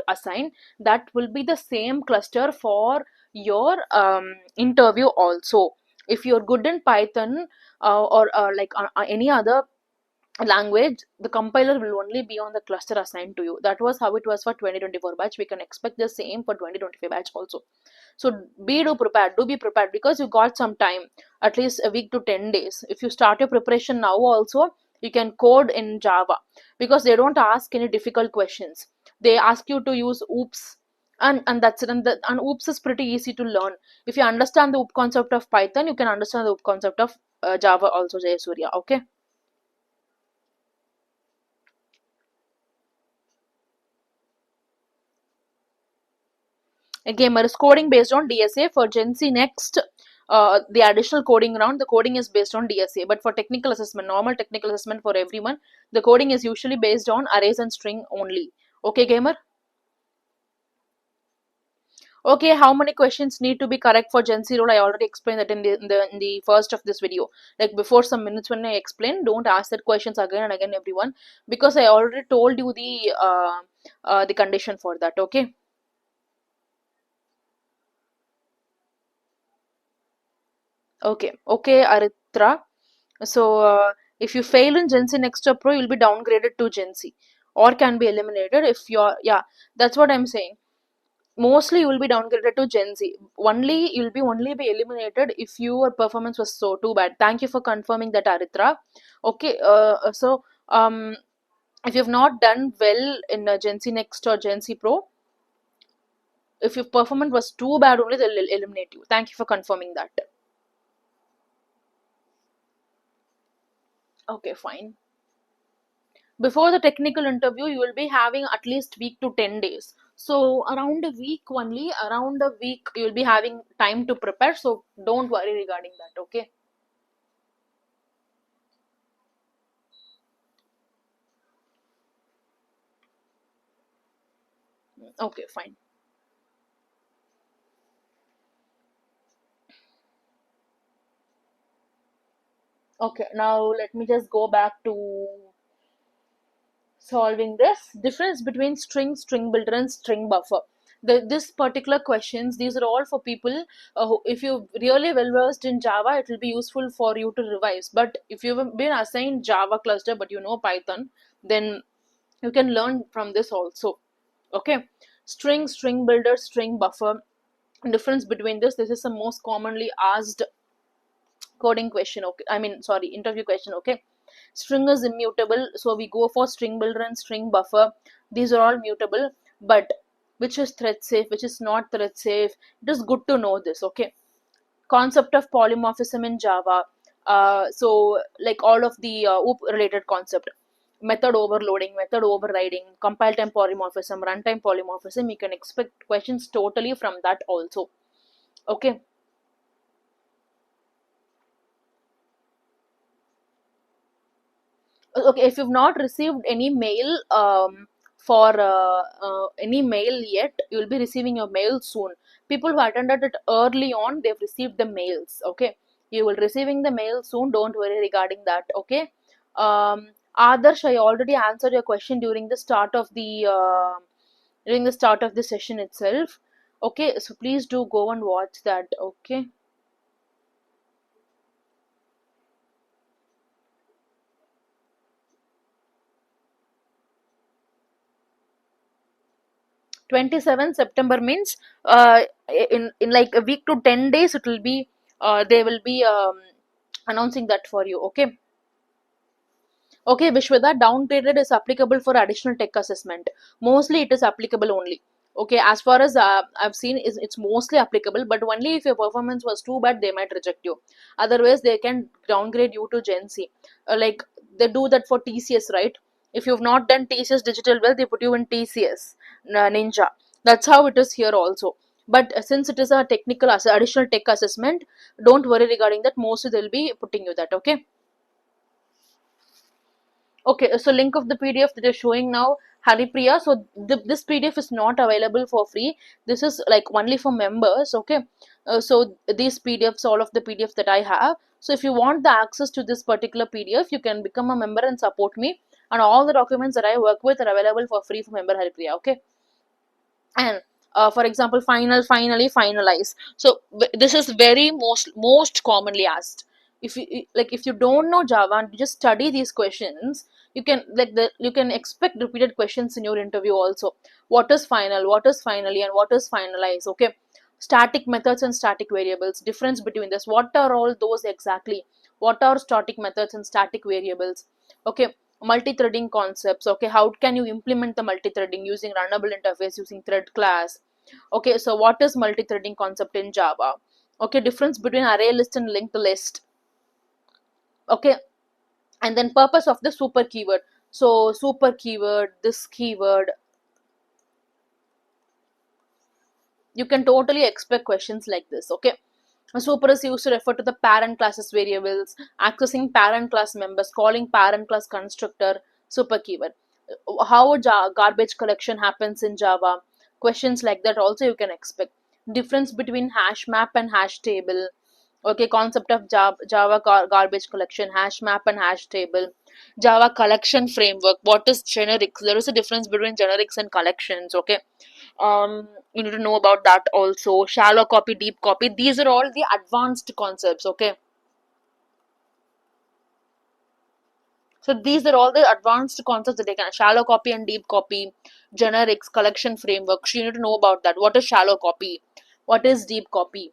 assigned, that will be the same cluster for your interview also. If you're good in Python or like any other language, the compiler will only be on the cluster assigned to you. That was how it was for 2024 batch. We can expect the same for 2025 batch also. So do be prepared, because you got some time, at least a week to 10 days. If you start your preparation now also, you can code in Java, because they don't ask any difficult questions. They ask you to use oops, and that's it. And oops is pretty easy to learn. If you understand the oop concept of Python, you can understand the oop concept of Java also, Jayasuriya. Okay. A gamer is coding based on DSA. For GenC next, the additional coding round, the coding is based on DSA. But for technical assessment, normal technical assessment for everyone, the coding is usually based on arrays and string only. Okay, gamer? Okay, how many questions need to be correct for GenC role? I already explained that in the first of this video. Like before some minutes when I explained, don't ask that questions again and again, everyone, because I already told you the condition for that. Okay. Okay, Aritra. So, if you fail in Gen C Next Up Pro, you'll be downgraded to Gen C, or can be eliminated if you're, yeah, that's what I'm saying. Mostly you will be downgraded to Gen Z. You'll be only be eliminated if your performance was so too bad. Thank you for confirming that, Aritra. Okay, if you've not done well in Gen C Next or Gen C Pro, if your performance was too bad, only they'll eliminate you. Thank you for confirming that. Okay, fine. Before the technical interview you will be having at least week to 10 days, so around a week you'll be having time to prepare, so don't worry regarding that. Okay. Okay, fine. Okay, now let me just go back to solving this difference between string builder and string buffer. This particular questions, these are all for people if you're really well versed in Java, it will be useful for you to revise. But if you've been assigned Java cluster but you know Python, then You can learn from this also. Okay, string builder, string buffer. Difference between this is the most commonly asked coding question, okay, I mean sorry, interview question. Okay, string is immutable, so we go for string builder and string buffer. These are all mutable, but which is thread safe, which is not thread safe, it is good to know this. Okay, concept of polymorphism in Java. So like all of the OOP related concept, method overloading, method overriding, compile time polymorphism, runtime polymorphism, you can expect questions totally from that also. Okay, okay, if you've not received any mail for any mail yet, you will be receiving your mail soon. People who attended it early on, they've received the mails. Okay, you will receiving the mail soon, don't worry regarding that. Okay, Adarsh, I already answered your question during the start of the session itself. Okay, so please do go and watch that. Okay, 27 September means in like a week to 10 days it will be they will be announcing that for you. Okay, okay, Vishwada, downgraded is applicable for additional tech assessment. Mostly it is applicable only. Okay, as far as I've seen, is it's mostly applicable, but only if your performance was too bad, they might reject you. Otherwise, they can downgrade you to Gen C. Like they do that for TCS, right? If you've not done TCS Digital well, they put you in TCS Ninja. That's how it is here also. But since it is a technical additional tech assessment, don't worry regarding that. Mostly they'll be putting you that. Okay. Okay, so link of the PDF that you're showing now, Haripriya. So this PDF is not available for free. This is like only for members. Okay, so these PDFs, all of the PDFs that I have. So if you want the access to this particular PDF, you can become a member and support me. And all the documents that I work with are available for free for member Haripriya. Okay, and for example, finally finalize. So this is very most commonly asked. If you like, if you don't know Java and you just study these questions, you can you can expect repeated questions in your interview also. What is final, what is finally, and what is finalize? Okay, static methods and static variables, difference between this, what are all those exactly, what are static methods and static variables? Okay, multi-threading concepts. Okay, how can you implement the multi-threading using runnable interface, using thread class? Okay, so what is multi-threading concept in Java? Okay, difference between array list and linked list. Okay, and then purpose of the super keyword. So super keyword, this keyword, you can totally expect questions like this. Okay, a super is used to refer to the parent classes variables, accessing parent class members, calling parent class constructor, super keyword. How garbage collection happens in Java, questions like that also you can expect. Difference between hash map and hash table. Okay, concept of Java garbage collection, hash map and hash table. Java collection framework, what is generics? There is a difference between generics and collections. Okay, you need to know about that also. Shallow copy, deep copy, these are all the advanced concepts. Okay, so these are all the advanced concepts that they can. Shallow copy and deep copy, generics, collection frameworks, you need to know about that. What is shallow copy, what is deep copy?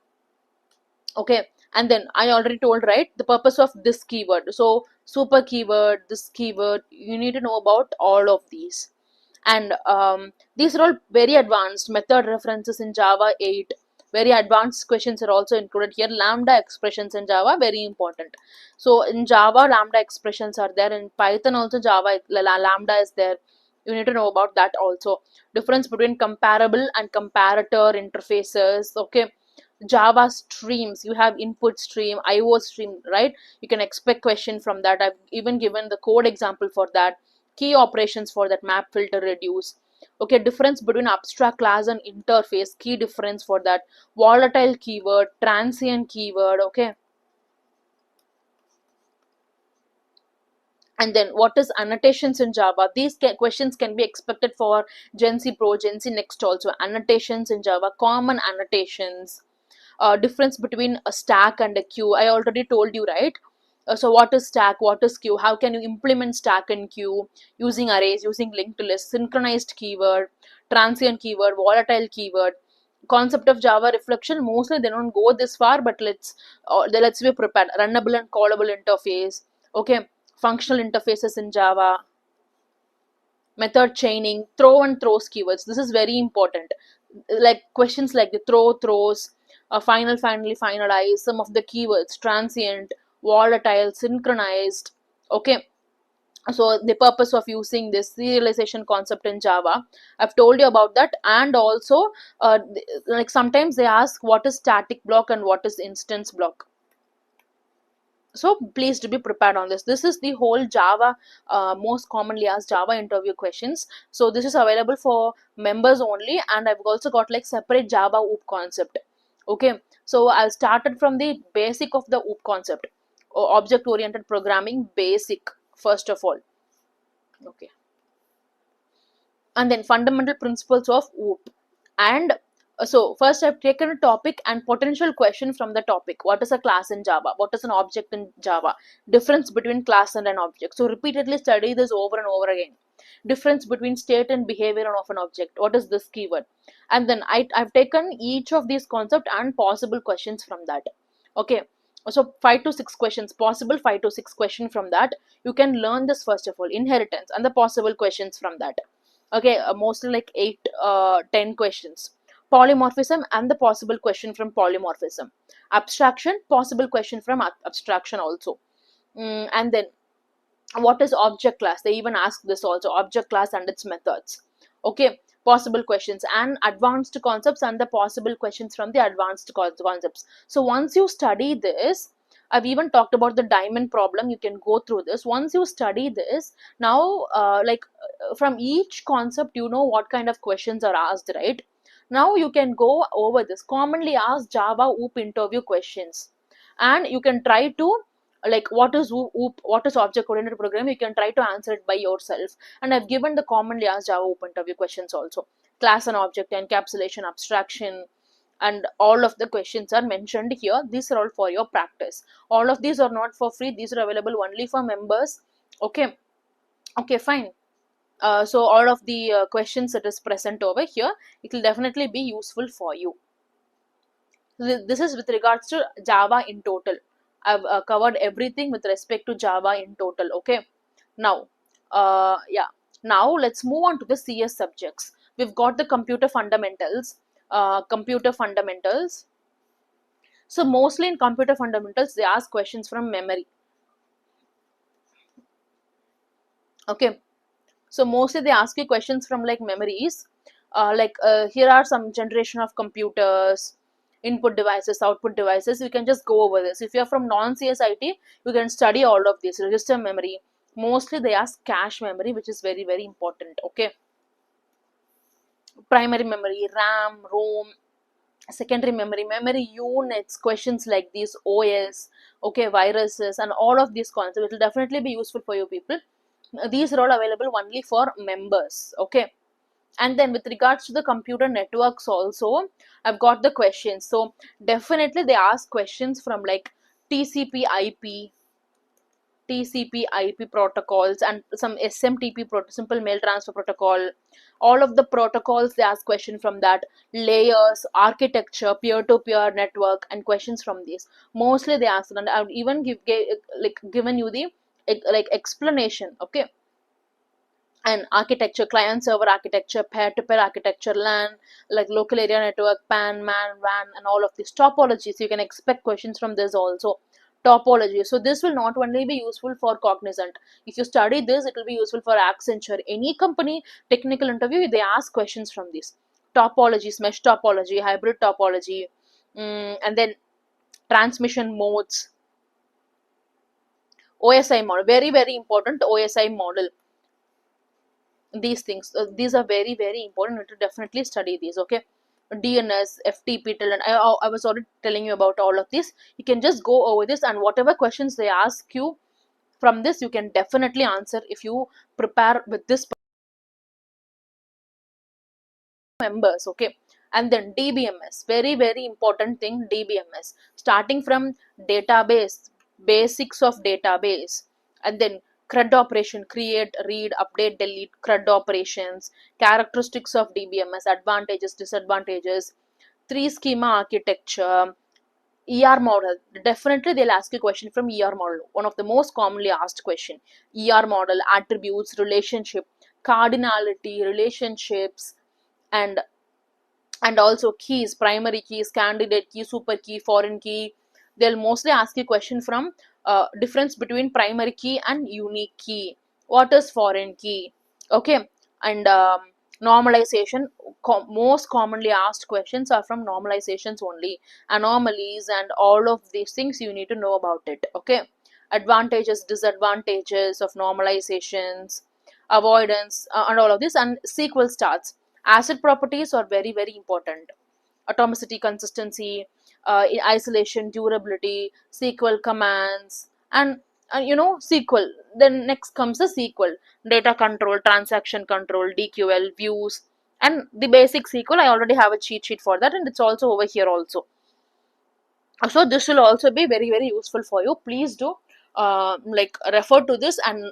Okay, and then I already told, right, the purpose of this keyword. So super keyword, this keyword, you need to know about all of these. And these are all very advanced method references in Java 8. Very advanced questions are also included here. Lambda expressions in Java, very important. So in Java, lambda expressions are there. In Python also, Java lambda is there. You need to know about that also. Difference between comparable and comparator interfaces. Okay, Java streams, you have input stream, IO stream, right? You can expect question from that. I've even given the code example for that. Key operations for that, map, filter, reduce. Okay, difference between abstract class and interface, key difference for that. Volatile keyword, transient keyword. Okay, and then what is annotations in Java? These questions can be expected for GenC Pro, GenC Next also. Annotations in Java, common annotations. Difference between a stack and a queue, I already told you, right? So what is stack, what is queue, how can you implement stack and queue using arrays, using linked list, synchronized keyword, transient keyword, volatile keyword, concept of Java reflection. Mostly they don't go this far, but let's be prepared. Runnable and callable interface, okay, functional interfaces in Java, method chaining, throw and throws keywords. This is very important. Like questions like the throw, throws, final, finally, finalize, some of the keywords, transient, volatile, synchronized. Okay, so the purpose of using this serialization concept in Java, I've told you about that. And also, like sometimes they ask what is static block and what is instance block. So please to be prepared on this. This is the whole Java, most commonly asked Java interview questions. So this is available for members only, and I've also got like separate Java OOP concept. Okay, so I started from the basic of the OOP concept, object oriented programming basic, first of all. Okay, and then fundamental principles of OOP. And so first I've taken a topic and potential question from the topic. What is a class in Java? What is an object in Java? Difference between class and an object. So repeatedly study this over and over again. Difference between state and behavior of an object. What is this keyword? And then I've taken each of these concepts and possible questions from that. Okay, so 5 to 6 questions, possible 5 to 6 questions from that. You can learn this first of all, inheritance and the possible questions from that. Okay, mostly like 8 10 questions. Polymorphism and the possible question from polymorphism. Abstraction, possible question from abstraction also. And then what is object class? They even ask this also, object class and its methods. Okay, possible questions and advanced concepts and the possible questions from the advanced concepts. So once you study this, I've even talked about the diamond problem. You can go through this. Once you study this, now from each concept you know what kind of questions are asked, right? Now you can go over this commonly asked Java OOP interview questions, and you can try to, like, what is OOP, what is object oriented programming, you can try to answer it by yourself. And I've given the commonly asked Java OOP interview questions also. Class and object, encapsulation, abstraction, and all of the questions are mentioned here. These are all for your practice. All of these are not for free, these are available only for members. Okay, okay, fine. So all of the questions that is present over here, it will definitely be useful for you. This is with regards to Java in total. I've covered everything with respect to Java in total. Okay, now yeah, now let's move on to the CS subjects. We've got the computer fundamentals. Computer fundamentals. So mostly in computer fundamentals they ask questions from memory. Okay, so mostly they ask you questions from like memories. Here are some generation of computers, input devices, output devices. You can just go over this. If you're from non-CSIT, you can study all of this. Register memory. Mostly they ask cache memory, which is very, very important. Okay. Primary memory, RAM, ROM, secondary memory, memory units, questions like these, OS, okay, viruses, and all of these concepts. It will definitely be useful for you people. These are all available only for members. Okay. And then with regards to the computer networks also, I've got the questions. So definitely they ask questions from like TCP IP, TCP/IP protocols, and some SMTP simple mail transfer protocol. All of the protocols they ask question from that, layers, architecture, peer-to-peer network, and questions from these. Mostly they ask, and I've even given you the like explanation. Okay, and architecture, client server architecture, peer-to-peer architecture, LAN, like local area network, PAN, MAN, WAN, and all of these topologies. You can expect questions from this also. Topology. So this will not only be useful for Cognizant. If you study this, it will be useful for Accenture. Any company technical interview, they ask questions from this. Topologies, mesh topology, hybrid topology, and then transmission modes, OSI model, very, very important OSI model. These things, these are very, very important to definitely study these. Okay, DNS, FTP, and I was already telling you about all of this. You can just go over this, and whatever questions they ask you from this, you can definitely answer if you prepare with this members. Okay, and then DBMS, very, very important thing. DBMS, starting from database, basics of database, and then CRUD operation, create, read, update, delete, CRUD operations, characteristics of DBMS, advantages, disadvantages, three schema architecture, ER model. Definitely they'll ask a question from ER model, one of the most commonly asked question. ER model, attributes, relationship, cardinality, relationships, and also keys, primary keys, candidate key, super key, foreign key. They'll mostly ask you question from difference between primary key and unique key. What is foreign key? Okay. And normalization, most commonly asked questions are from normalizations only. Anomalies and all of these things you need to know about it. Okay. Advantages, disadvantages of normalizations, avoidance, and all of this. And SQL starts. Asset properties are very, very important. Atomicity, consistency, isolation, durability, SQL commands, and SQL. Then next comes the SQL: data control, transaction control, DQL, views, and the basic SQL. I already have a cheat sheet for that, and it's also over here also. So this will also be very, very useful for you. Please do like refer to this, and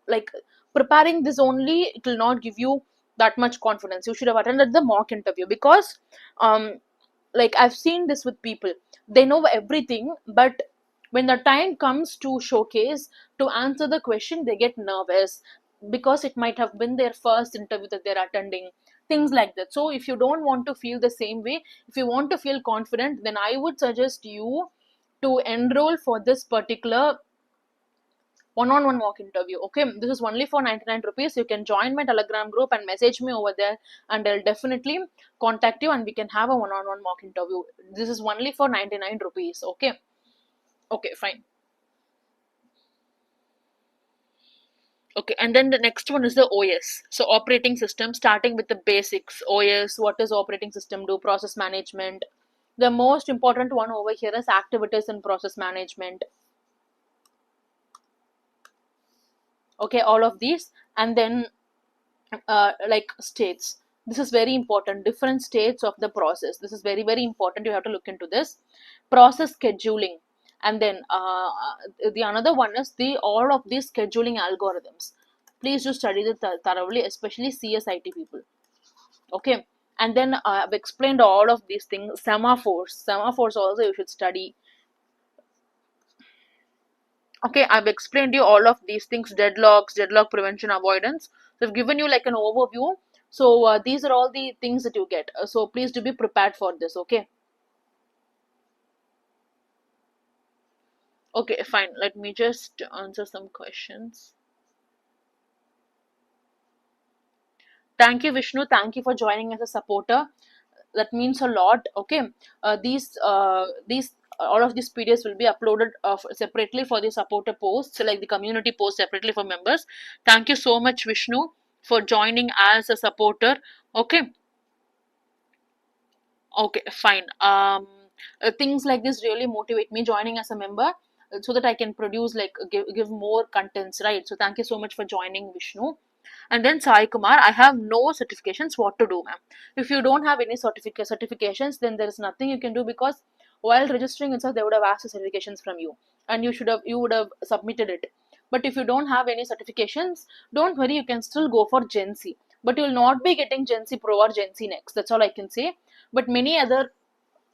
like preparing this only, it will not give you that much confidence. You should have attended the mock interview, because like I've seen this with people, they know everything, but when the time comes to showcase, to answer the question, they get nervous, because it might have been their first interview that they're attending, things like that. So if you don't want to feel the same way, if you want to feel confident, then I would suggest you to enroll for this particular one-on-one mock interview. Okay, this is only for 99 rupees. You can join my Telegram group and message me over there, and I'll definitely contact you, and we can have a one-on-one mock interview. This is only for 99 rupees. Okay. Okay, fine. Okay, and then the next one is the OS. So operating system, starting with the basics. OS, what does operating system do? Process management. The most important one over here is activities and process management. Okay, all of these. And then like states, this is very important. Different states of the process, this is very, very important. You have to look into this. Process scheduling. And then the another one is the all of these scheduling algorithms. Please do study it thoroughly, especially CSIT people. Okay. And then I've explained all of these things. Semaphores also you should study. Okay, I've explained you all of these things: deadlocks, deadlock prevention, avoidance. So I've given you like an overview. So these are all the things that you get. So please do be prepared for this. Okay. Okay, fine. Let me just answer some questions. Thank you, Vishnu. Thank you for joining as a supporter. That means a lot. Okay. These all of these PDFs will be uploaded separately for the supporter posts, like the community post separately for members. Thank you so much, Vishnu, for joining as a supporter. Okay. Okay, fine. Things like this really motivate me, joining as a member, so that I can produce, like, give more contents, right? So thank you so much for joining, Vishnu. And then Sai Kumar, I have no certifications. What to do, ma'am? If you don't have any certifications, then there is nothing you can do, because while registering itself, they would have asked the certifications from you, and you would have submitted it. But if you don't have any certifications, don't worry, you can still go for GenC. But you will not be getting GenC Pro or GenC Next. That's all I can say. But many other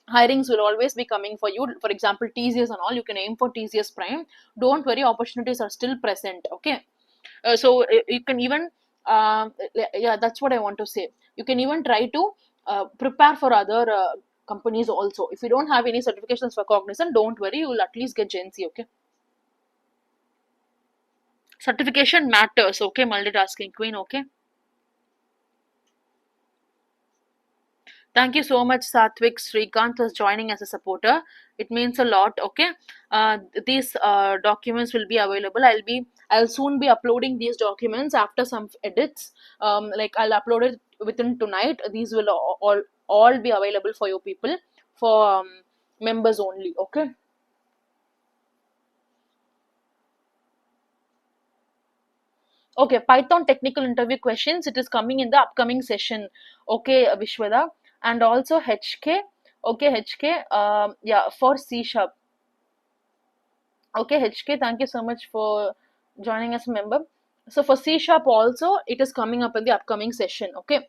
hirings will always be coming for you. For example, TCS and all, you can aim for TCS Prime. Don't worry, opportunities are still present. Okay. So you can even yeah, that's what I want to say. You can even try to prepare for other companies also. If you don't have any certifications for Cognizant, don't worry, you will at least get GenC. Okay. Certification matters. Okay, multitasking queen. Okay. Thank you so much, Satvik Srikanth, for joining as a supporter. It means a lot. Okay, these documents will be available. I'll soon be uploading these documents after some edits. Like I'll upload it within tonight. These will all be available for you people, for members only. Okay. Okay, Python technical interview questions. It is coming in the upcoming session. Okay, Vishwada, and also HK. Okay, HK. Yeah, for C sharp. Okay, HK, thank you so much for joining as a member. So for C sharp also, it is coming up in the upcoming session. Okay,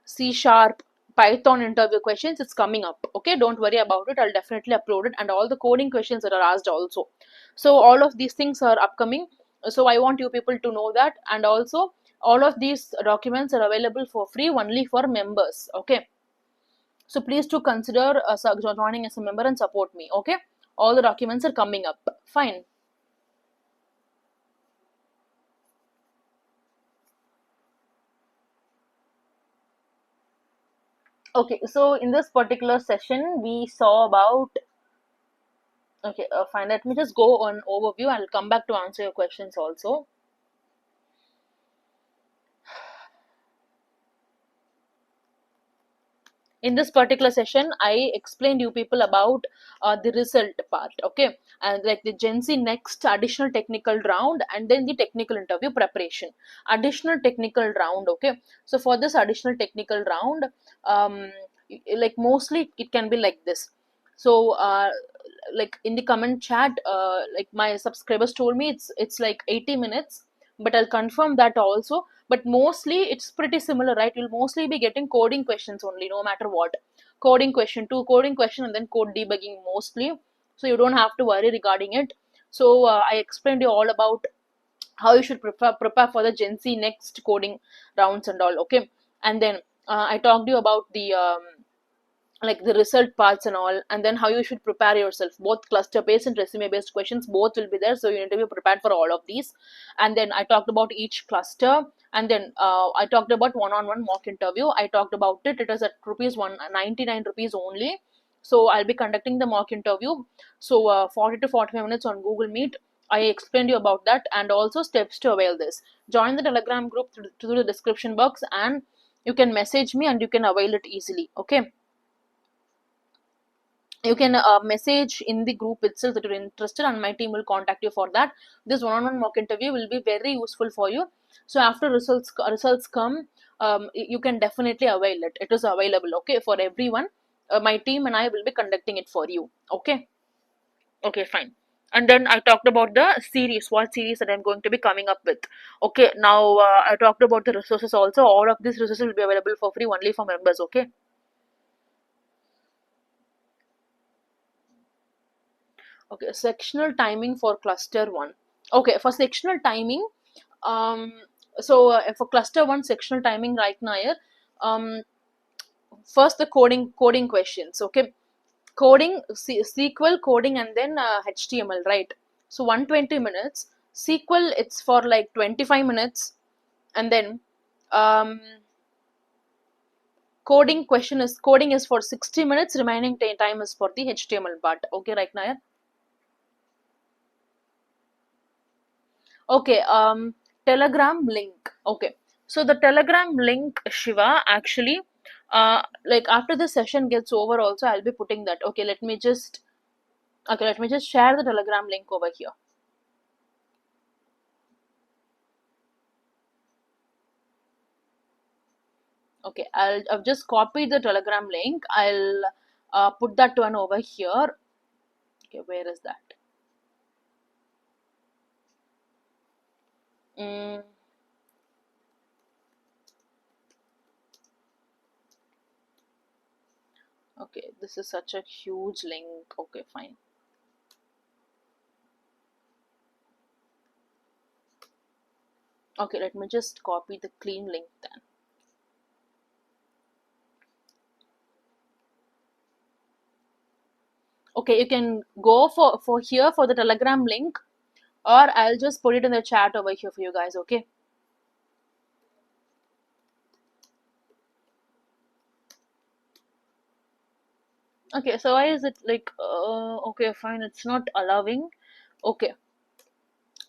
C sharp Python interview questions, it's coming up. Okay, don't worry about it. I'll definitely upload it, and all the coding questions that are asked also. So all of these things are upcoming. So I want you people to know that, and also all of these documents are available for free only for members. Okay, so please to consider joining as a member and support me. Okay, all the documents are coming up. Fine. Okay, so in this particular session, we saw about. Okay, fine. Let me just go on overview. I'll come back to answer your questions also. In this particular session, I explained you people about the result part. Okay, and like the GenC next additional technical round, and then the technical interview preparation. Additional technical round. Okay, so for this additional technical round, um, like mostly it can be like this. So like in the comment chat, like my subscribers told me it's like 80 minutes, but I'll confirm that also. But mostly it's pretty similar, right? You'll mostly be getting coding questions only, no matter what. Coding question, two coding question, and then code debugging mostly. So you don't have to worry regarding it. So I explained you all about how you should prepare for the GenC next coding rounds and all. Okay, and then I talked to you about the like the result parts and all, and then how you should prepare yourself. Both cluster based and resume based questions both will be there, so you need to be prepared for all of these. And then I talked about each cluster, and then I talked about one-on-one mock interview. I talked about it. It is at rupees 199 rupees only. So I'll be conducting the mock interview. So 40 to 45 minutes on Google Meet. I explained you about that, and also steps to avail this. Join the Telegram group through the description box, and you can message me and you can avail it easily. Okay, you can message in the group itself that you're interested, and my team will contact you for that. This one-on-one mock interview will be very useful for you. So after results come, you can definitely avail it. It is available, okay, for everyone. My team and I will be conducting it for you. Okay, okay, fine. And then I talked about the series, what series that I'm going to be coming up with. Okay, now I talked about the resources also. All of these resources will be available for free only for members. Okay. Okay, sectional timing for cluster one. Okay, for sectional timing, um, so for cluster one sectional timing right now here, um, first the coding questions. Okay, coding SQL coding, and then HTML, right? So 120 minutes. SQL it's for like 25 minutes, and then um, coding is for 60 minutes. Remaining time is for the HTML part. Okay, right now. Okay, Telegram link. Okay, so the Telegram link, Shiva, actually, like after the session gets over, also I'll be putting that. Okay, let me just share the Telegram link over here. Okay, I've just copied the Telegram link. I'll put that one over here. Okay, where is that? Mm, okay, this is such a huge link. Okay, fine. Okay, let me just copy the clean link then. Okay, you can go for here for the Telegram link, or I'll just put it in the chat over here for you guys. Okay, okay, so why is it like okay, fine, it's not allowing. Okay,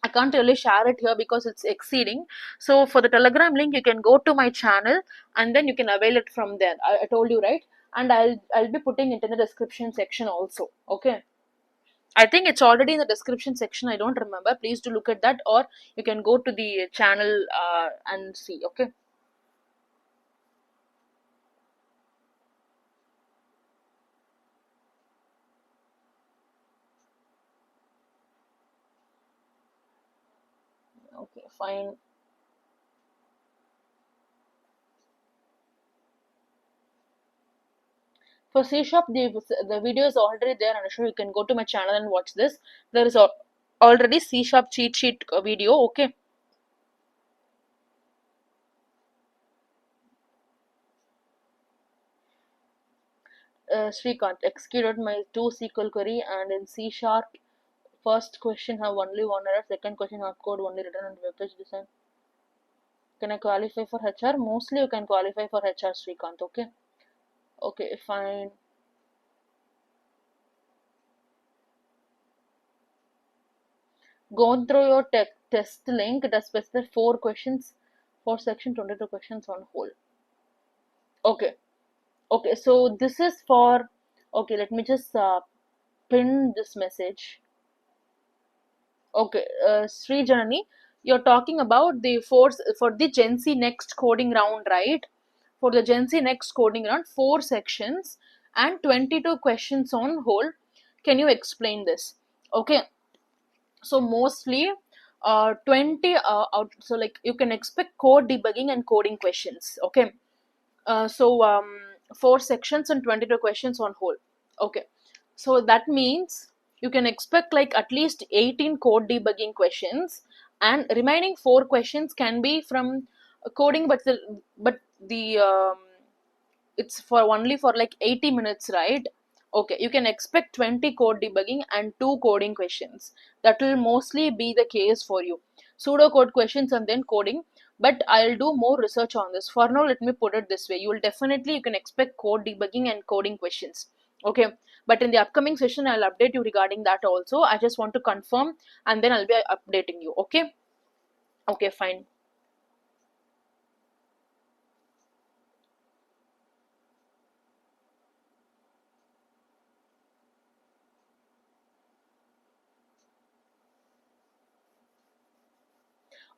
I can't really share it here because it's exceeding. So for the Telegram link, you can go to my channel, and then you can avail it from there. I told you, right? And I'll be putting it in the description section also. Okay, I think it's already in the description section. I don't remember. Please do look at that, or you can go to the channel and see. Okay. fine. For C Sharp, the video is already there, and I'm sure you can go to my channel and watch this. There is already C Sharp cheat sheet video. Okay. Srikanth executed my 2 SQL query, and in C Sharp, first question have only one error, second question have code only written on web page design. Can I qualify for HR? Mostly you can qualify for HR, Srikanth. Okay. Okay, fine. Go through your test link. It has specified 4 questions for section 22 questions on whole. Okay. Okay, so this is for, okay, let me just pin this message. Okay, Sri Janani, you're talking about the force for the GenC next coding round, right? For the GenC next coding round, 4 sections and 22 questions on whole. Can you explain this? Okay, so mostly 20 out, so like you can expect code debugging and coding questions. Okay, so 4 sections and 22 questions on whole. Okay, so that means you can expect like at least 18 code debugging questions, and remaining 4 questions can be from coding, but the it's for only for like 80 minutes, right? Okay, you can expect 20 code debugging and 2 coding questions. That will mostly be the case for you. Pseudo code questions and then coding, but I'll do more research on this. For now, let me put it this way. You can expect code debugging and coding questions. Okay, but in the upcoming session, I'll update you regarding that also. I just want to confirm, and then I'll be updating you. Okay. Okay, fine.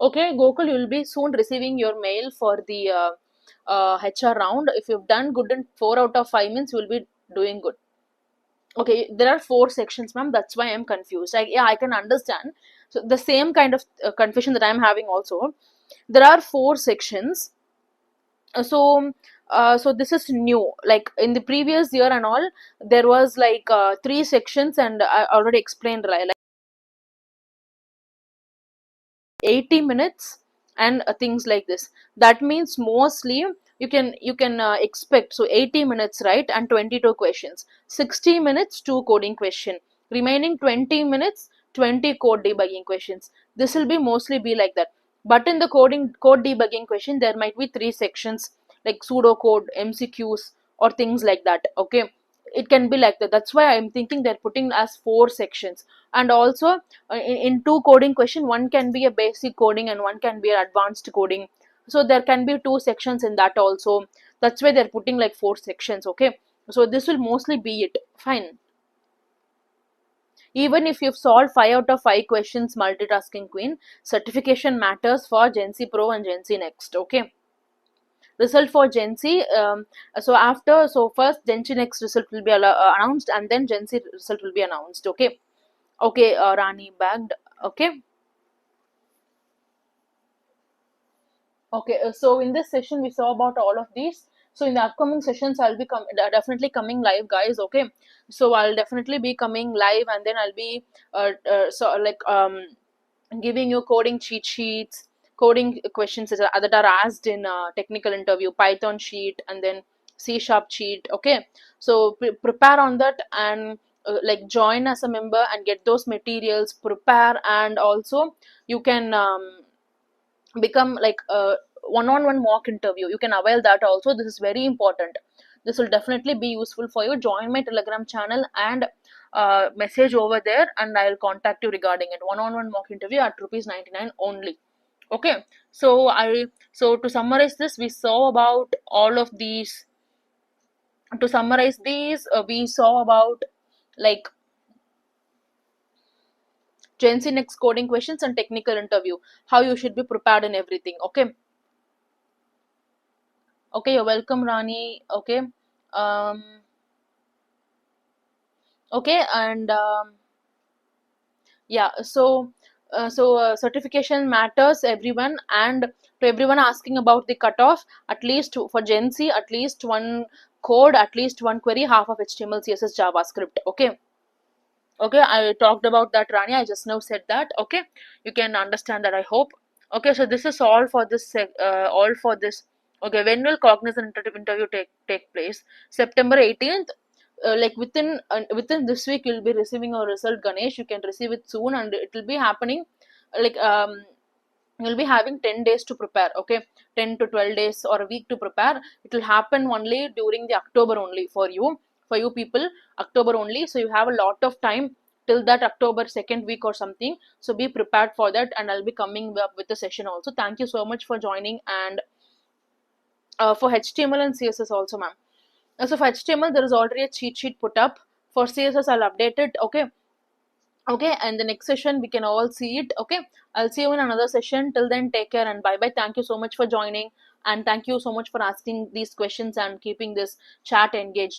Okay, Gokul, you will be soon receiving your mail for the HR round. If you've done good in 4 out of 5 minutes, you will be doing good. Okay, there are 4 sections, ma'am. That's why I'm confused. Yeah, I can understand. So the same kind of confusion that I'm having also. There are 4 sections. So this is new. Like in the previous year and all, there was like 3 sections, and I already explained, right? 80 minutes and things like this. That means mostly you can expect, so 80 minutes, right, and 22 questions, 60 minutes 2 coding question, remaining 20 minutes 20 code debugging questions. This will be mostly be like that. But in the code debugging question, there might be 3 sections, like pseudo code, MCQs, or things like that. Okay, it can be like that. That's why I'm thinking they're putting as 4 sections. And also in 2 coding question, one can be a basic coding and one can be an advanced coding. So there can be 2 sections in that also. That's why they're putting like 4 sections. Okay, so this will mostly be it. Fine. Even if you've solved 5 out of 5 questions, multitasking queen, certification matters for GenC Pro and GenC Next. Okay, result for GenC. So first GenC Next result will be announced, and then GenC result will be announced. Okay. Okay, Rani bagged. Okay. Okay, so in this session we saw about all of these. So in the upcoming sessions, I'll be definitely coming live, guys. Okay, so I'll definitely be coming live, and then I'll be so like giving you coding cheat sheets, coding questions that are asked in technical interview, Python sheet, and then C sharp sheet. Okay, so prepare on that, and like join as a member and get those materials, prepare, and also you can become like a one-on-one mock interview. You can avail that also. This is very important. This will definitely be useful for you. Join my Telegram channel and message over there, and I'll contact you regarding it. One-on-one mock interview at rupees 99 only. Okay, so to summarize this, we saw about all of these. To summarize these, we saw about like GenC next coding questions and technical interview, how you should be prepared and everything. Okay. Okay, you're welcome, Rani. Okay. Okay, and yeah, so Certification matters everyone, and to everyone asking about the cutoff, at least for GenC, at least one code, at least one query, half of HTML, CSS, JavaScript. Okay. Okay, I talked about that, Rani. I just now said that. Okay, you can understand that, I hope. Okay, so this is all for this all for this. Okay, when will Cognizant interview take place? September 18th. Like within this week you'll be receiving a result, Ganesh. You can receive it soon, and it will be happening like you'll be having 10 days to prepare. Okay, 10 to 12 days or a week to prepare. It will happen only during the October only for you people, October only. So you have a lot of time till that October second week or something. So be prepared for that, and I'll be coming up with the session also. Thank you so much for joining. And for HTML and CSS also, ma'am. So for HTML there is already a cheat sheet put up. For CSS I'll update it. Okay. Okay, and the next session we can all see it. Okay, I'll see you in another session. Till then, take care and bye bye. Thank you so much for joining, and thank you so much for asking these questions and keeping this chat engaged.